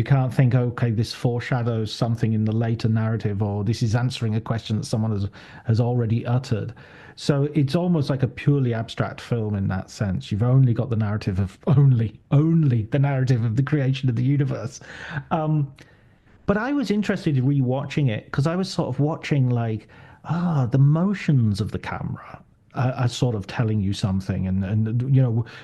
can't think, okay, this foreshadows something in the later narrative, or this is answering a question that someone has already uttered. So it's almost like a purely abstract film in that sense. You've only got the narrative of only the narrative of the creation of the universe. But I was interested in rewatching it because I was sort of watching the motions of the camera are sort of telling you something, and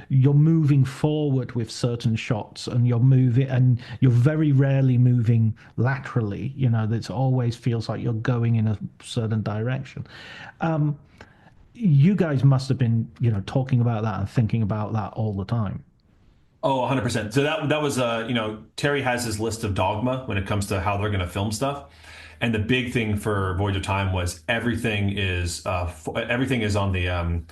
you're moving forward with certain shots, and you're very rarely moving laterally. That always feels like you're going in a certain direction. You guys must have been talking about that and thinking about that all the time. Oh, 100%. So that was Terry has his list of dogma when it comes to how they're going to film stuff. And the big thing for Voyage of Time was everything is on the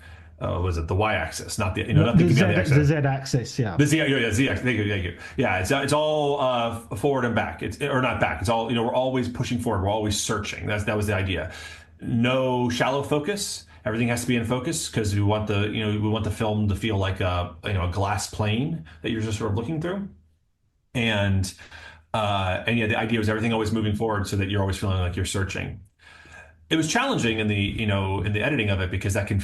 was it the y-axis, not the nothing can be on the x-axis. The z-axis, yeah. The z-axis. Thank you. Yeah, it's all forward and back. Or not back. It's all we're always pushing forward. We're always searching. That was the idea. No shallow focus. Everything has to be in focus because we want the film to feel like a glass plane that you're just sort of looking through, and the idea was everything always moving forward so that you're always feeling like you're searching. It was challenging in the editing of it because that can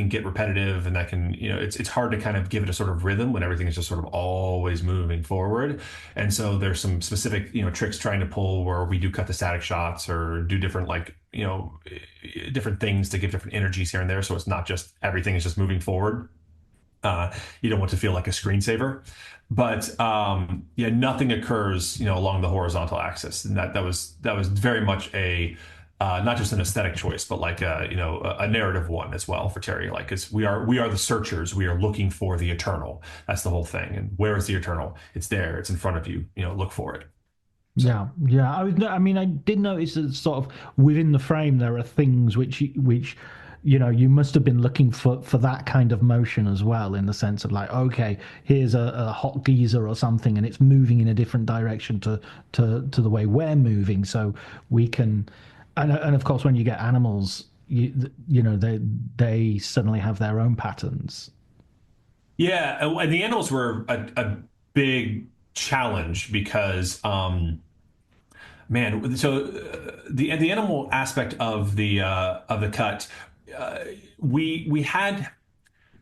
get repetitive, and that can it's hard to kind of give it a sort of rhythm when everything is just sort of always moving forward. And so there's some specific tricks trying to pull where we do cut the static shots or do different different things to give different energies here and there, so it's not just everything is just moving forward. You don't want to feel like a screensaver, but nothing occurs along the horizontal axis, and that was very much a not just an aesthetic choice, but a narrative one as well for Terry. We are the searchers. We are looking for the eternal. That's the whole thing. And where is the eternal? It's there. It's in front of you. Look for it. So. Yeah. I did notice that sort of within the frame there are things which you must have been looking for that kind of motion as well, in the sense of okay, here's a hot geyser or something, and it's moving in a different direction to the way we're moving, so we can. And of course, when you get animals, they suddenly have their own patterns. Yeah, and the animals were a big challenge because, the animal aspect of the cut, we had.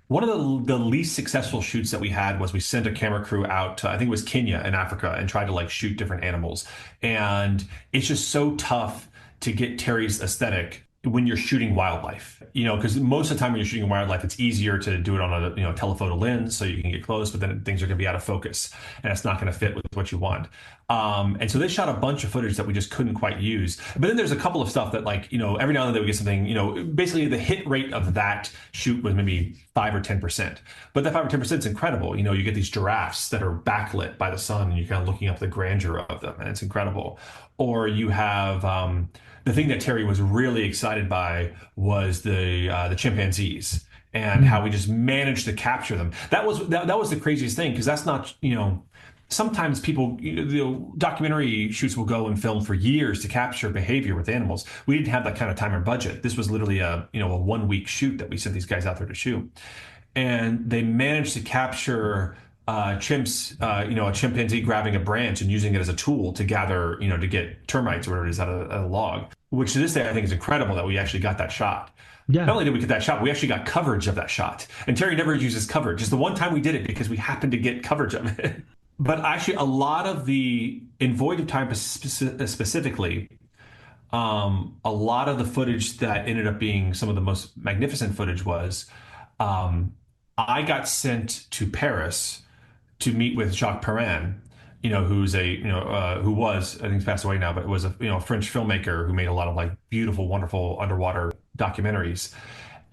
One of the least successful shoots that we had was we sent a camera crew out to, I think it was Kenya in Africa, and tried to shoot different animals. And it's just so tough to get Terry's aesthetic when you're shooting wildlife, because most of the time when you're shooting wildlife, it's easier to do it on a telephoto lens so you can get close, but then things are going to be out of focus and it's not going to fit with what you want. And so they shot a bunch of footage that we just couldn't quite use. But then there's a couple of stuff that every now and then they would get something, basically the hit rate of that shoot was maybe 5 or 10%. But that 5 or 10% is incredible. You get these giraffes that are backlit by the sun and you're kind of looking up the grandeur of them, and it's incredible. Or you have the thing that Terry was really excited by was the chimpanzees and how we just managed to capture them. That was the craziest thing, because that's not, sometimes people, documentary shoots will go and film for years to capture behavior with animals. We didn't have that kind of time or budget. This was literally a 1 week shoot that we sent these guys out there to shoot. And they managed to capture chimps, a chimpanzee grabbing a branch and using it as a tool to gather, to get termites or whatever it is out of a log, which to this day I think is incredible that we actually got that shot. Yeah. Not only did we get that shot, we actually got coverage of that shot. And Terry never uses coverage. It's the one time we did it because we happened to get coverage of it. But actually, a lot of in Voyage of Time specifically, a lot of the footage that ended up being some of the most magnificent footage was, I got sent to Paris to meet with Jacques Perrin, who's who was, I think he's passed away now, but was a French filmmaker who made a lot of beautiful, wonderful underwater documentaries.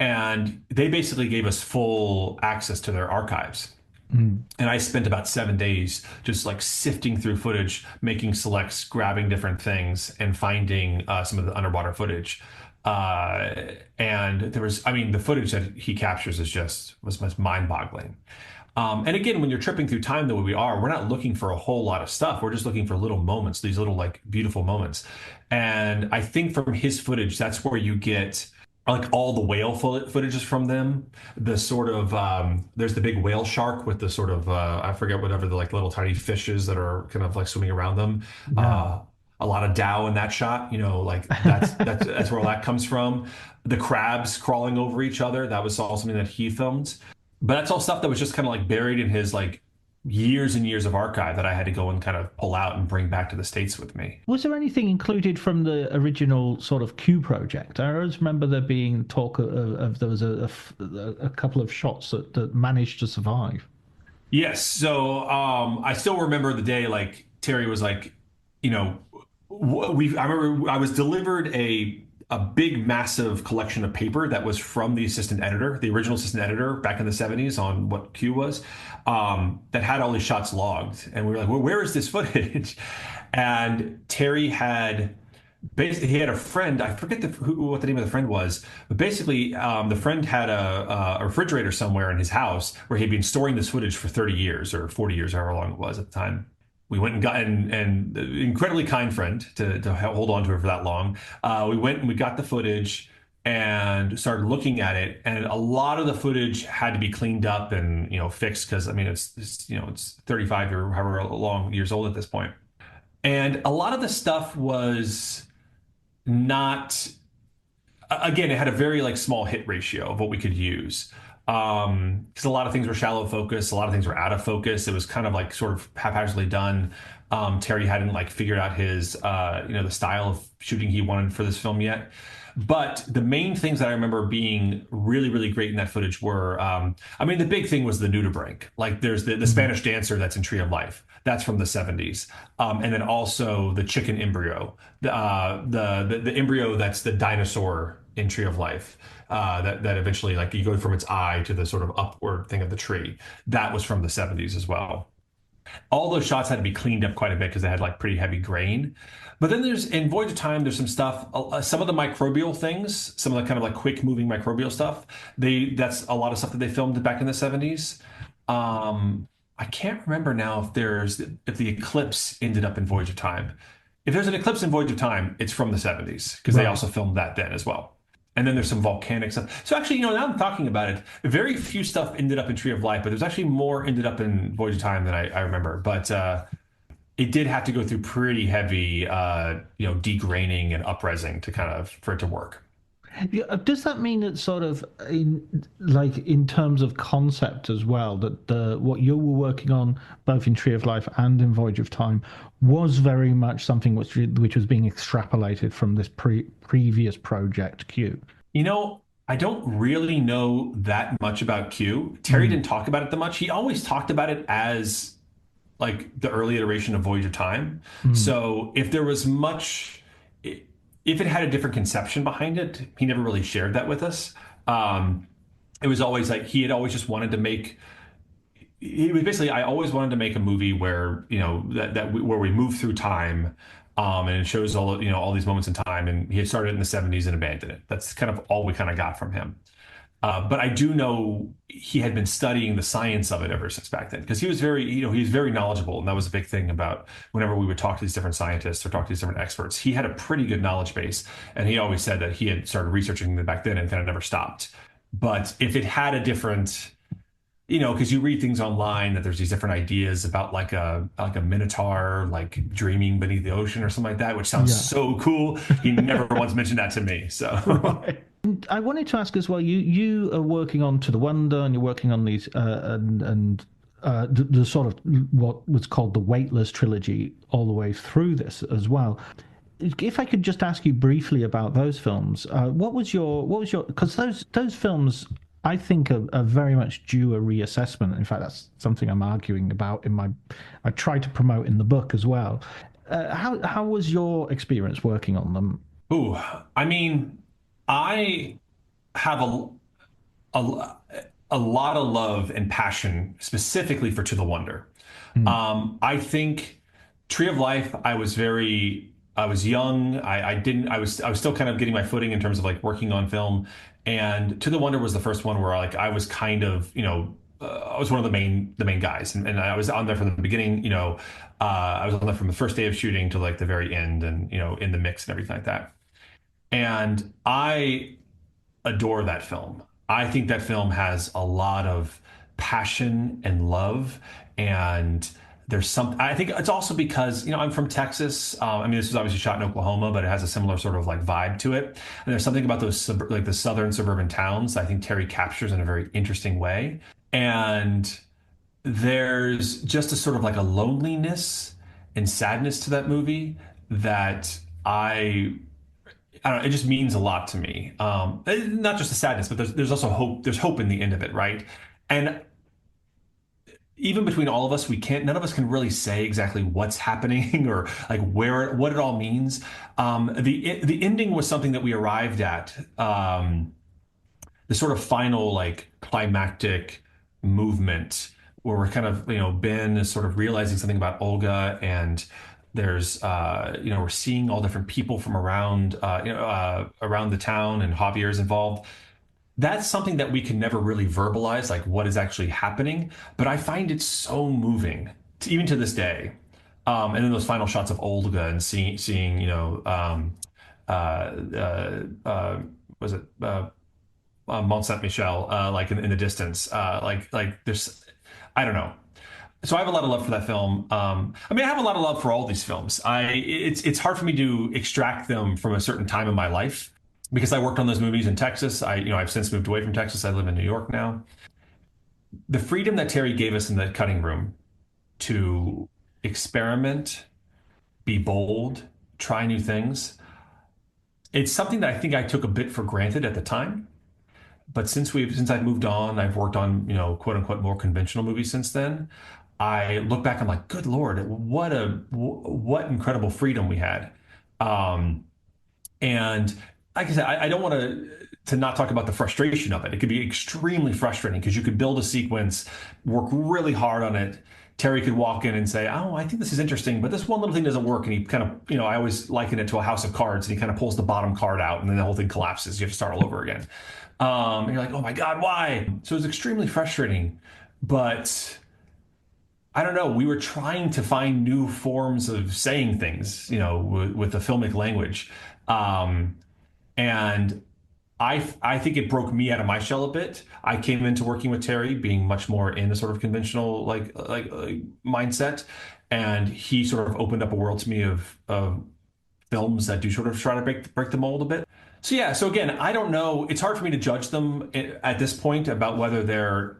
And they basically gave us full access to their archives. And I spent about 7 days just sifting through footage, making selects, grabbing different things, and finding some of the underwater footage. And there was, the footage that he captures was mind-boggling. And again, when you're tripping through time the way we are, we're not looking for a whole lot of stuff. We're just looking for little moments, these little beautiful moments. And I think from his footage, that's where you get all the whale footages from them. The sort of there's the big whale shark with the sort of I forget whatever the little tiny fishes that are kind of swimming around them. Yeah. A lot of Dow in that shot, that's where all that comes from. The crabs crawling over each other, that was all something that he filmed. But that's all stuff that was just kind of buried in his years and years of archive that I had to go and kind of pull out and bring back to the States with me. Was there anything included from the original sort of Q project? I always remember there being talk of there was a couple of shots that managed to survive. Yes. So I still remember the day Terry was I remember I was delivered a big, massive collection of paper that was from the assistant editor, the original assistant editor back in the 70s on what Q was, that had all these shots logged. And we were well, where is this footage? And Terry had a friend, I forget what the name of the friend was, but basically the friend had a refrigerator somewhere in his house where he'd been storing this footage for 30 years or 40 years, however long it was at the time. We went and got an incredibly kind friend to hold on to it for that long. We went and we got the footage and started looking at it. And a lot of the footage had to be cleaned up and, fixed because, it's 35 or however long years old at this point. And a lot of the stuff was not, again, it had a very small hit ratio of what we could use. Because a lot of things were shallow focus, a lot of things were out of focus. It was kind of sort of haphazardly done. Terry hadn't figured out his the style of shooting he wanted for this film yet. But the main things that I remember being really, really great in that footage were, the big thing was the nudibranch. There's the Spanish dancer that's in Tree of Life. That's from the 70s. And then also the chicken embryo, the embryo that's the dinosaur in Tree of Life. That eventually you go from its eye to the sort of upward thing of the tree. That was from the 70s as well. All those shots had to be cleaned up quite a bit because they had pretty heavy grain. But then in Voyage of Time, there's some stuff, some of the microbial things, some of the kind of quick moving microbial stuff. That's a lot of stuff that they filmed back in the 70s. I can't remember now if the eclipse ended up in Voyage of Time. If there's an eclipse in Voyage of Time, it's from the 70s because They also filmed that then as well. And then there's some volcanic stuff. So actually, now I'm talking about it, very few stuff ended up in Tree of Life, but there's actually more ended up in Voyage of Time than I remember. But it did have to go through pretty heavy, degraining and upresing for it to work. Yeah, does that mean that sort of in terms of concept as well, that the what you were working on both in Tree of Life and in Voyage of Time was very much something which was being extrapolated from this previous project Q? I don't really know that much about Q. Terry Mm, didn't talk about it that much. He always talked about it as like the early iteration of Voyage of Time. mm, So if there was much, if it had a different conception behind it, he never really shared that with us. It was always like he had always just wanted to make. It was basically I always wanted to make a movie where where we move through time, and it shows all these moments in time. And he had started in the '70s and abandoned it. That's kind of all we kind of got from him. But I do know he had been studying the science of it ever since back then, because he was he was very knowledgeable, and that was a big thing about whenever we would talk to these different scientists or talk to these different experts. He had a pretty good knowledge base, and he always said that he had started researching them back then and kind of never stopped. But if it had a different, because you read things online that there's these different ideas about like a minotaur like dreaming beneath the ocean or something like that, which sounds yeah. so cool. He never once mentioned that to me. So Right. And I wanted to ask as well. You are working on To the Wonder, and you're working on these the sort of what was called the Weightless trilogy all the way through this as well. If I could just ask you briefly about those films, what was your because those films I think are very much due a reassessment. In fact, that's something I'm arguing about in my I try to promote in the book as well. How was your experience working on them? ooh, I mean, I have a a lot of love and passion specifically for To the Wonder. Hmm. I think Tree of Life, I was young. I didn't, I was still kind of getting my footing in terms of like working on film. And To the Wonder was the first one where like I was kind of, I was one of the main guys, and I was on there from the beginning. I was on there from the first day of shooting to like the very end, and in the mix and everything like that. And I adore that film. I think that film has a lot of passion and love, and there's some. I think it's also because I'm from Texas. I mean, this was obviously shot in Oklahoma, but it has a similar sort of like vibe to it. And there's something about those like the southern suburban towns I think Terry captures in a very interesting way. And there's just a sort of like a loneliness and sadness to that movie that I don't know, it just means a lot to me. Not just the sadness, but there's also hope. There's hope in the end of it, right? And even between all of us, none of us can really say exactly what's happening or like what it all means. The ending was something that we arrived at. The sort of final like climactic movement where we're kind of Ben is sort of realizing something about Olga, and there's we're seeing all different people from around the town, and Javier's involved. That's something that we can never really verbalize, like what is actually happening, but I find it so moving even to this day. And then those final shots of Olga and seeing uh, was it Mont Saint Michel, like in the distance, like there's, I don't know. So I have a lot of love for that film. I mean, I have a lot of love for all these films. It's hard for me to extract them from a certain time in my life because I worked on those movies in Texas. I've since moved away from Texas. I live in New York now. The freedom that Terry gave us in the cutting room to experiment, be bold, try new things. It's something that I think I took a bit for granted at the time. But since I've moved on, I've worked on, quote unquote, more conventional movies since then. I look back, I'm like, good Lord, what incredible freedom we had. Um, and like I said, I don't want to not talk about the frustration of it. It could be extremely frustrating because you could build a sequence, work really hard on it. Terry could walk in and say, "Oh, I think this is interesting, but this one little thing doesn't work." And he kind of, I always liken it to a house of cards, and he kind of pulls the bottom card out, and then the whole thing collapses. You have to start all over again. And you're like, "Oh my God, why?" So it was extremely frustrating, but I don't know. We were trying to find new forms of saying things, with the filmic language. Um, and I think it broke me out of my shell a bit. I came into working with Terry being much more in a sort of conventional mindset, and he sort of opened up a world to me of films that do sort of try to break the mold a bit. So yeah, so again, I don't know. It's hard for me to judge them at this point about whether they're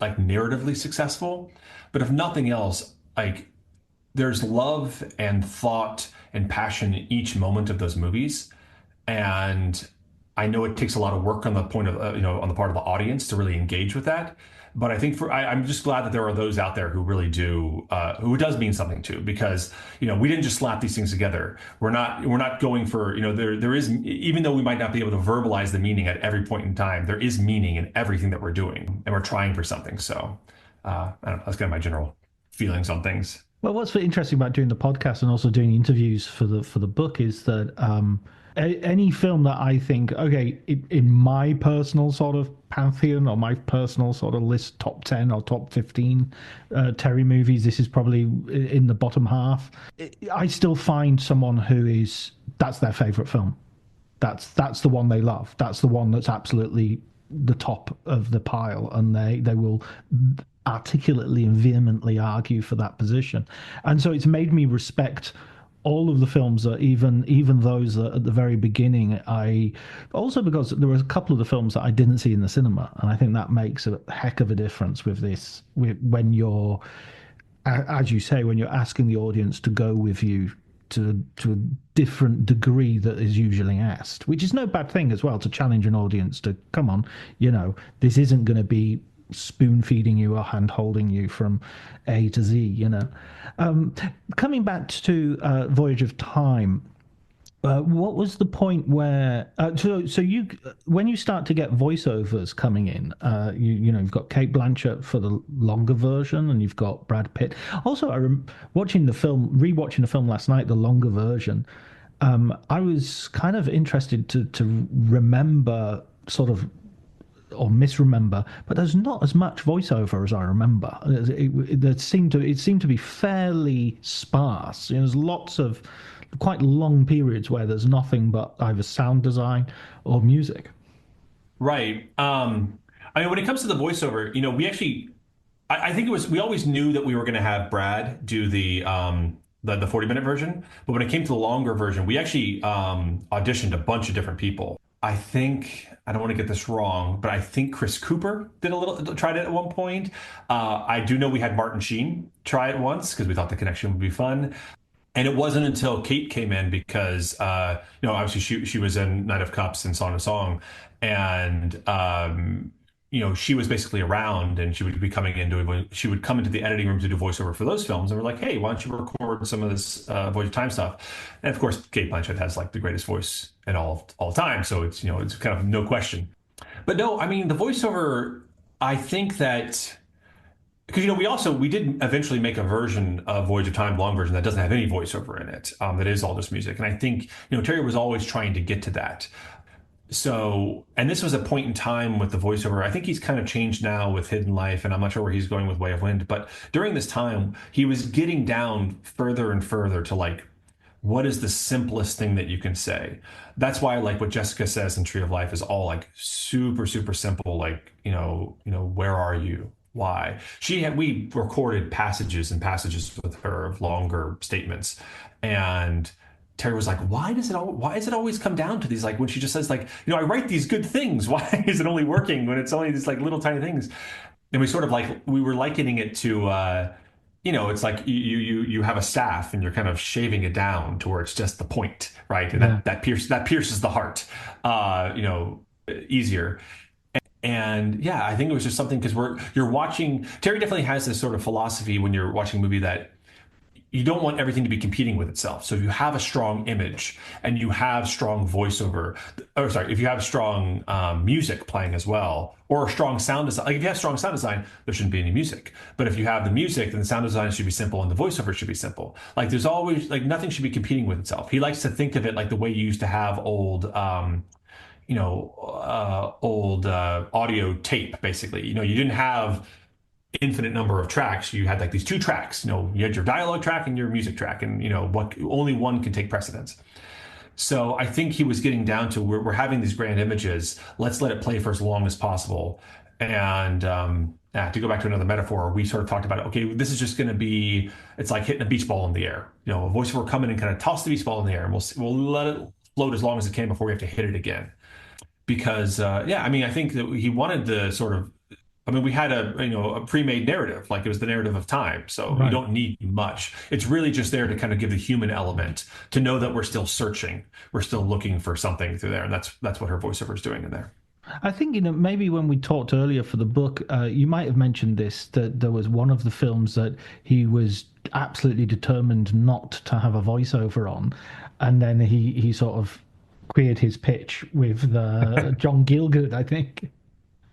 like narratively successful. But if nothing else, like there's love and thought and passion in each moment of those movies. And I know it takes a lot of work on the point of, on the part of the audience to really engage with that. But I think I'm just glad that there are those out there who really do, who it does mean something to, because, we didn't just slap these things together. We're not going for, there is, even though we might not be able to verbalize the meaning at every point in time, there is meaning in everything that we're doing, and we're trying for something. So, I don't know, that's kind of my general feelings on things. Well, what's interesting about doing the podcast and also doing interviews for the book is that any film that I think, okay, in my personal sort of pantheon or my personal sort of list, top 10 or top 15 Terry movies, this is probably in the bottom half. I still find someone that's their favorite film. That's the one they love. That's the one that's absolutely the top of the pile, and they will articulately and vehemently argue for that position. And so it's made me respect all of the films, that even those that at the very beginning, also because there were a couple of the films that I didn't see in the cinema, and I think that makes a heck of a difference with this, when you're, as you say, when you're asking the audience to go with you to a different degree that is usually asked, which is no bad thing as well, to challenge an audience to, come on, this isn't going to be spoon feeding you or hand holding you from A to Z, Coming back to Voyage of Time, what was the point where so you, when you start to get voiceovers coming in, you've got Cate Blanchett for the longer version, and you've got Brad Pitt. Also, rewatching the film last night, the longer version, I was kind of interested to remember sort of, or misremember, but there's not as much voiceover as I remember. It seemed to be fairly sparse. There's lots of quite long periods where there's nothing but either sound design or music. Right. I mean, when it comes to the voiceover, we actually, I think we always knew that we were going to have Brad do the 40-minute version, but when it came to the longer version, we actually auditioned a bunch of different people. I think, I don't want to get this wrong, but I think Chris Cooper tried it at one point. I do know we had Martin Sheen try it once because we thought the connection would be fun. And it wasn't until Kate came in because, obviously she was in Night of Cups and Song to Song. And, she was basically around, and she would be she would come into the editing room to do voiceover for those films. And we're like, hey, why don't you record some of this Voyage of Time stuff? And of course, Cate Blanchett has like the greatest voice in all time. So it's kind of no question. But no, I mean, the voiceover, I think that, because we did eventually make a version of Voyage of Time, long version, that doesn't have any voiceover in it, that is all just music. And I think Terry was always trying to get to that. So, and this was a point in time with the voiceover. I think he's kind of changed now with Hidden Life, and I'm not sure where he's going with Way of Wind. But during this time, he was getting down further and further to like, what is the simplest thing that you can say? That's why, like, what Jessica says in Tree of Life is all like super, super simple. Like, where are you? Why? We recorded passages and passages with her of longer statements, and Terry was like, why does it always come down to these, like, when she just says, like, I write these good things, why is it only working when it's only these like little tiny things? And we sort of we were likening it to it's like you have a staff and you're kind of shaving it down to where it's just the point, right? And Yeah. that pierces the heart easier. And yeah, I think it was just something, because you're watching. Terry definitely has this sort of philosophy when you're watching a movie that you don't want everything to be competing with itself. So if you have a strong image and you have strong voiceover, if you have strong music playing as well, or a strong sound design, like if you have strong sound design, there shouldn't be any music. But if you have the music, then the sound design should be simple and the voiceover should be simple. Like there's always, like, nothing should be competing with itself. He likes to think of it like the way you used to have old audio tape, basically. You didn't have infinite number of tracks. You had like these two tracks. You had your dialogue track and your music track, and only one can take precedence. So I think he was getting down to, we're having these grand images. Let's let it play for as long as possible. And to go back to another metaphor, we sort of talked about, okay, this is just going to be, it's like hitting a beach ball in the air. You know, a voiceover will come in and kind of toss the beach ball in the air, and we'll let it float as long as it can before we have to hit it again. Because yeah, I mean, I think that he wanted the sort of, I mean, we had a pre-made narrative, like it was the narrative of time, so you Right. don't need much. It's really just there to kind of give the human element, to know that we're still searching, we're still looking for something through there, and that's what her voiceover is doing in there. I think, maybe when we talked earlier for the book, you might have mentioned this, that there was one of the films that he was absolutely determined not to have a voiceover on, and then he sort of cleared his pitch with the John Gielgud, I think.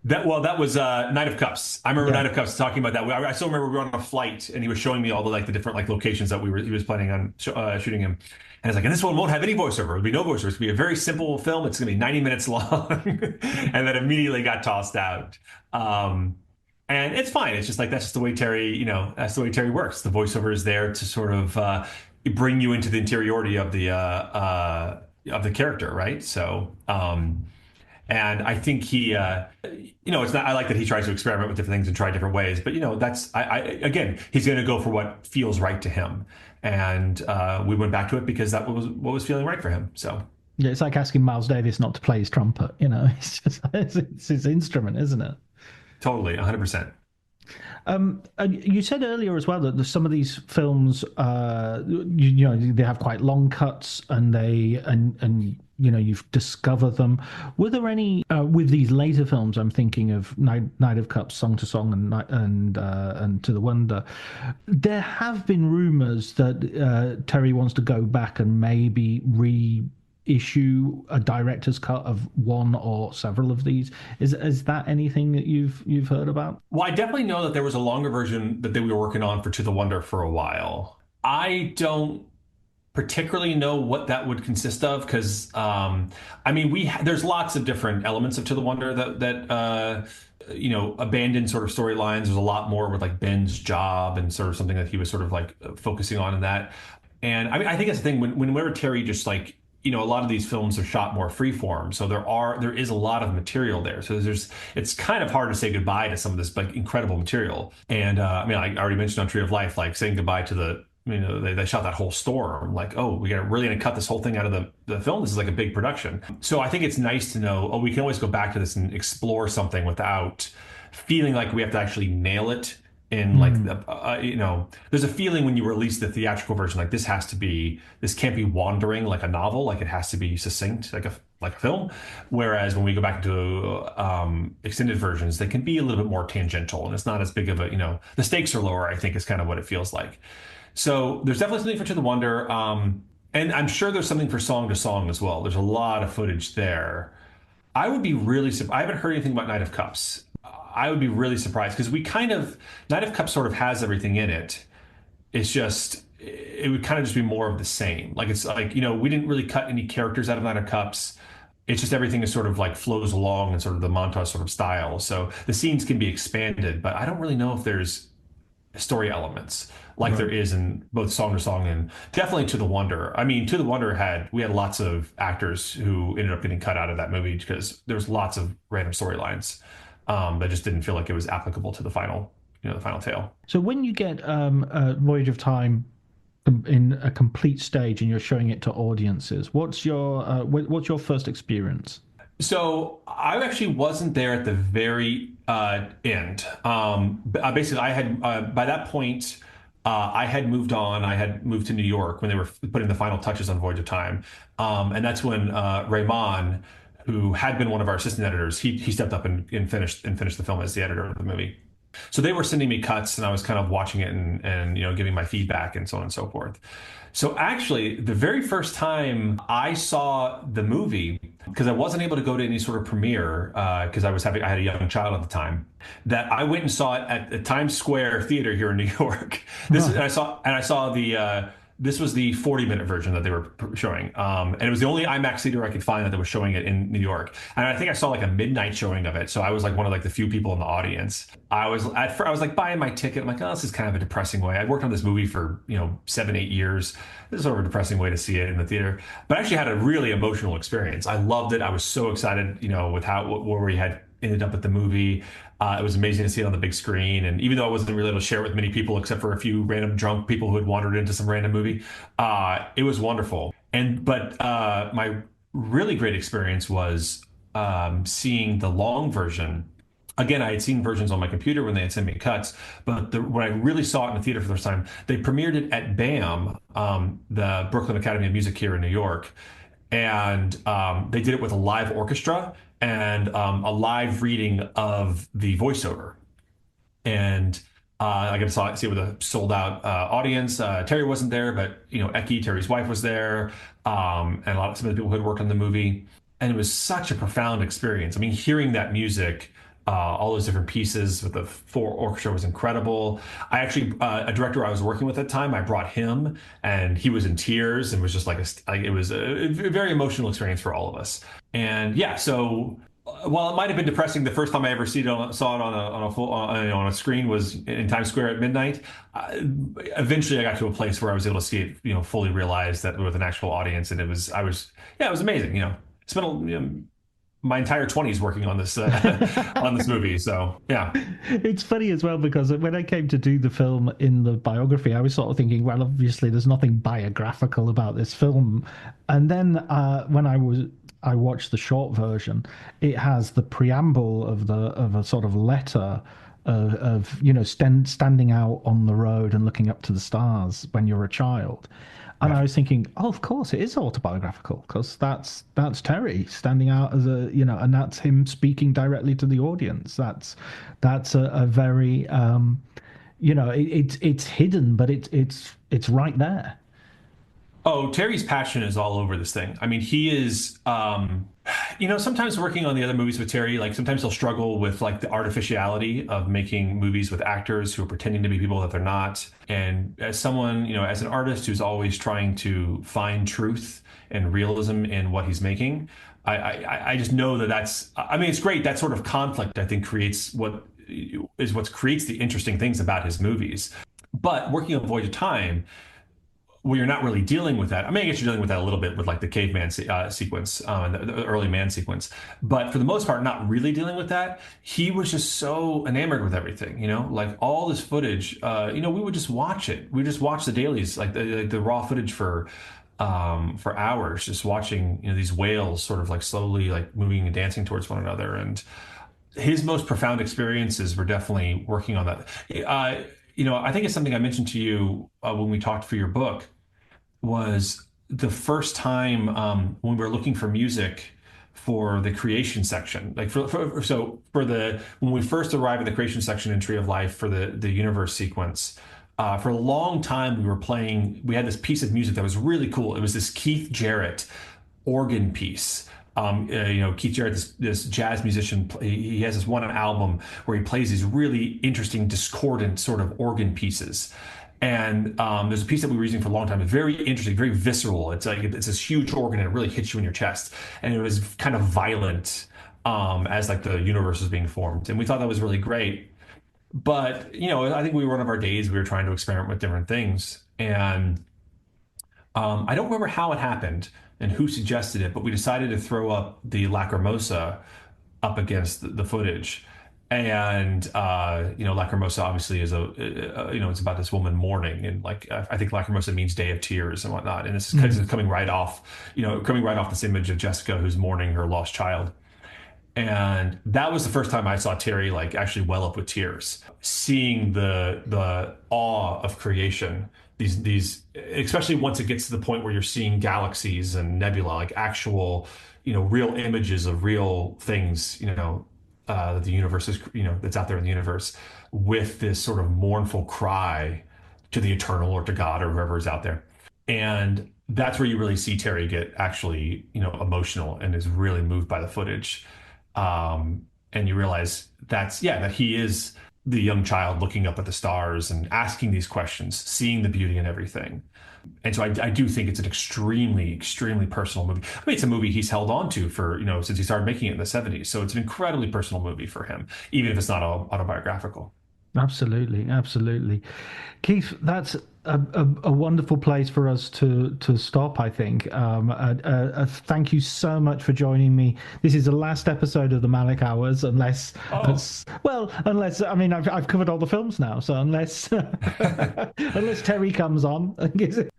That was Knight of Cups. I remember Yeah. Knight of Cups talking about that. I still remember we were on a flight and he was showing me all the different locations that he was planning on shooting him. And it's like, and this one won't have any voiceover. It'll be no voiceover. It's gonna be a very simple film. It's gonna be 90 minutes long, and then immediately got tossed out. And it's fine. It's just like that's just the way Terry, that's the way Terry works. The voiceover is there to sort of bring you into the interiority of the character, right? So. And I think it's not. I like that he tries to experiment with different things and try different ways. But again, he's going to go for what feels right to him, and we went back to it because that was what was feeling right for him. So Yeah, it's like asking Miles Davis not to play his trumpet. It's just it's his instrument, isn't it? totally, 100%. And you said earlier as well that some of these films, they have quite long cuts, and you've discovered them. Were there any with these later films? I'm thinking of Night of Cups, Song to Song, and To the Wonder. There have been rumours that Terry wants to go back and maybe reissue a director's cut of one or several of these. Is that anything that you've heard about? Well, I definitely know that there was a longer version that they were working on for To the Wonder for a while. I don't particularly know what that would consist of because I mean there's lots of different elements of To the Wonder that abandoned sort of storylines. There's a lot more with like Ben's job and sort of something that he was sort of like focusing on in that. And I mean I think that's the thing whenever Terry just like a lot of these films are shot more freeform, so there is a lot of material there. So it's kind of hard to say goodbye to some of this like incredible material. And I mean I already mentioned on Tree of Life, like saying goodbye to they shot that whole storm. Like, oh, we got really gonna cut this whole thing out of the film. This is like a big production. So I think it's nice to know, we can always go back to this and explore something without feeling like we have to actually nail it. In like, there's a feeling when you release the theatrical version, like this can't be wandering like a novel, like it has to be succinct, like a film. Whereas when we go back to extended versions, they can be a little bit more tangential, and it's not as big of the stakes are lower. I think is kind of what it feels like. So there's definitely something for To the Wonder. And I'm sure there's something for Song to Song as well. There's a lot of footage there. I would be really I haven't heard anything about Knight of Cups. I would be really surprised because Knight of Cups sort of has everything in it. It's just, it would kind of just be more of the same. Like, it's like, we didn't really cut any characters out of Knight of Cups. It's just everything is sort of like flows along in sort of the montage sort of style. So the scenes can be expanded, but I don't really know if there's story elements like there is in both Song to Song and definitely To the Wonder. I mean, To the Wonder we had lots of actors who ended up getting cut out of that movie because there was lots of random storylines that just didn't feel like it was applicable to the final tale. So when you get Voyage of Time in a complete stage and you're showing it to audiences, what's your first experience? So I actually wasn't there at the very end. Basically, I had by that point I had moved on. I had moved to New York when they were putting the final touches on Voyage of Time, and that's when Raymond, who had been one of our assistant editors, he stepped up and finished the film as the editor of the movie. So they were sending me cuts, and I was kind of watching it and giving my feedback and so on and so forth. So actually, the very first time I saw the movie, because I wasn't able to go to any sort of premiere because I had a young child at the time, that I went and saw it at the Times Square Theater here in New York. And I saw the. This was the 40-minute version that they were showing. And it was the only IMAX theater I could find that was showing it in New York. And I think I saw like a midnight showing of it. So I was like one of like the few people in the audience. I was like buying my ticket. I'm like, oh, this is kind of a depressing way. I worked on this movie for, 7-8 years. This is sort of a depressing way to see it in the theater. But I actually had a really emotional experience. I loved it. I was so excited, with where we had ended up at the movie. It was amazing to see it on the big screen. And even though I wasn't really able to share it with many people, except for a few random drunk people who had wandered into some random movie, it was wonderful. But my really great experience was seeing the long version. Again, I had seen versions on my computer when they had sent me cuts, but when I really saw it in the theater for the first time, they premiered it at BAM, the Brooklyn Academy of Music here in New York, and they did it with a live orchestra and a live reading of the voiceover. And I got to see it with a sold out audience. Terry wasn't there, but Eki, Terry's wife, was there, and some of the people who had worked on the movie. And it was such a profound experience. I mean, hearing that music, all those different pieces with the full orchestra was incredible. I actually, a director I was working with at the time, I brought him, and he was in tears and was just it was a very emotional experience for all of us. And yeah, so while it might have been depressing the first time I ever saw it on a screen was in Times Square at midnight, eventually I got to a place where I was able to see it, fully realize that with an actual audience, and it was amazing. Spent my entire 20s working on this on this movie. So yeah, it's funny as well because when I came to do the film in the biography, I was sort of thinking, well, obviously there's nothing biographical about this film, and then when I watched the short version, it has the preamble of a sort of letter of standing out on the road and looking up to the stars when you're a child. And I was thinking, oh, of course, it is autobiographical because that's Terry standing out as and that's him speaking directly to the audience. That's a very, it's hidden, but it's right there. Oh, Terry's passion is all over this thing. I mean, he is, sometimes working on the other movies with Terry, like sometimes he'll struggle with like the artificiality of making movies with actors who are pretending to be people that they're not. And as someone, as an artist who's always trying to find truth and realism in what he's making, I just know it's great. That sort of conflict, I think, creates what creates the interesting things about his movies. But working on Voyage of Time, well, you're not really dealing with that. I mean, I guess you're dealing with that a little bit with like the caveman sequence, the early man sequence. But for the most part, not really dealing with that. He was just so enamored with everything, like all this footage, we would just watch it. We would just watch the dailies, like the raw footage for hours, just watching, these whales sort of like slowly like moving and dancing towards one another. And his most profound experiences were definitely working on that. I think it's something I mentioned to you when we talked for your book, was the first time when we were looking for music for the creation section. Like when we first arrived in the creation section in Tree of Life for the universe sequence, for a long time we had this piece of music that was really cool. It was this Keith Jarrett organ piece. Keith Jarrett, this jazz musician, he has this one album where he plays these really interesting, discordant sort of organ pieces. And there's a piece that we were using for a long time. It's very interesting, very visceral. It's this huge organ and it really hits you in your chest. And it was kind of violent as like the universe was being formed. And we thought that was really great. But, I think we were one of our days, we were trying to experiment with different things. And I don't remember how it happened and who suggested it, but we decided to throw up the Lacrimosa up against the footage. And, Lacrimosa obviously is it's about this woman mourning. And like, I think Lacrimosa means day of tears and whatnot. And this is coming right off this image of Jessica who's mourning her lost child. And that was the first time I saw Terry like actually well up with tears, seeing the awe of creation. These, especially once it gets to the point where you're seeing galaxies and nebula, like actual, real images of real things, that the universe is, that's out there in the universe, with this sort of mournful cry to the eternal or to God or whoever is out there. And that's where you really see Terry get actually, emotional and is really moved by the footage. And you realize that he is the young child looking up at the stars and asking these questions, seeing the beauty in everything. And so I do think it's an extremely, extremely personal movie. I mean, it's a movie he's held on to for, since he started making it in the 70s. So it's an incredibly personal movie for him, even if it's not autobiographical. Absolutely. Absolutely. Keith, a wonderful place for us to stop, I think. Thank you so much for joining me. This is the last episode of the Malick Hours, unless, I mean, I've covered all the films now, so unless unless Terry comes on.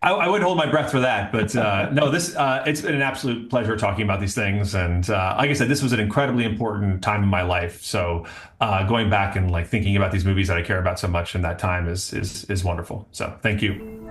I wouldn't hold my breath for that, but no, it's been an absolute pleasure talking about these things. And like I said, this was an incredibly important time in my life. So going back and like thinking about these movies that I care about so much in that time is wonderful. So thank you.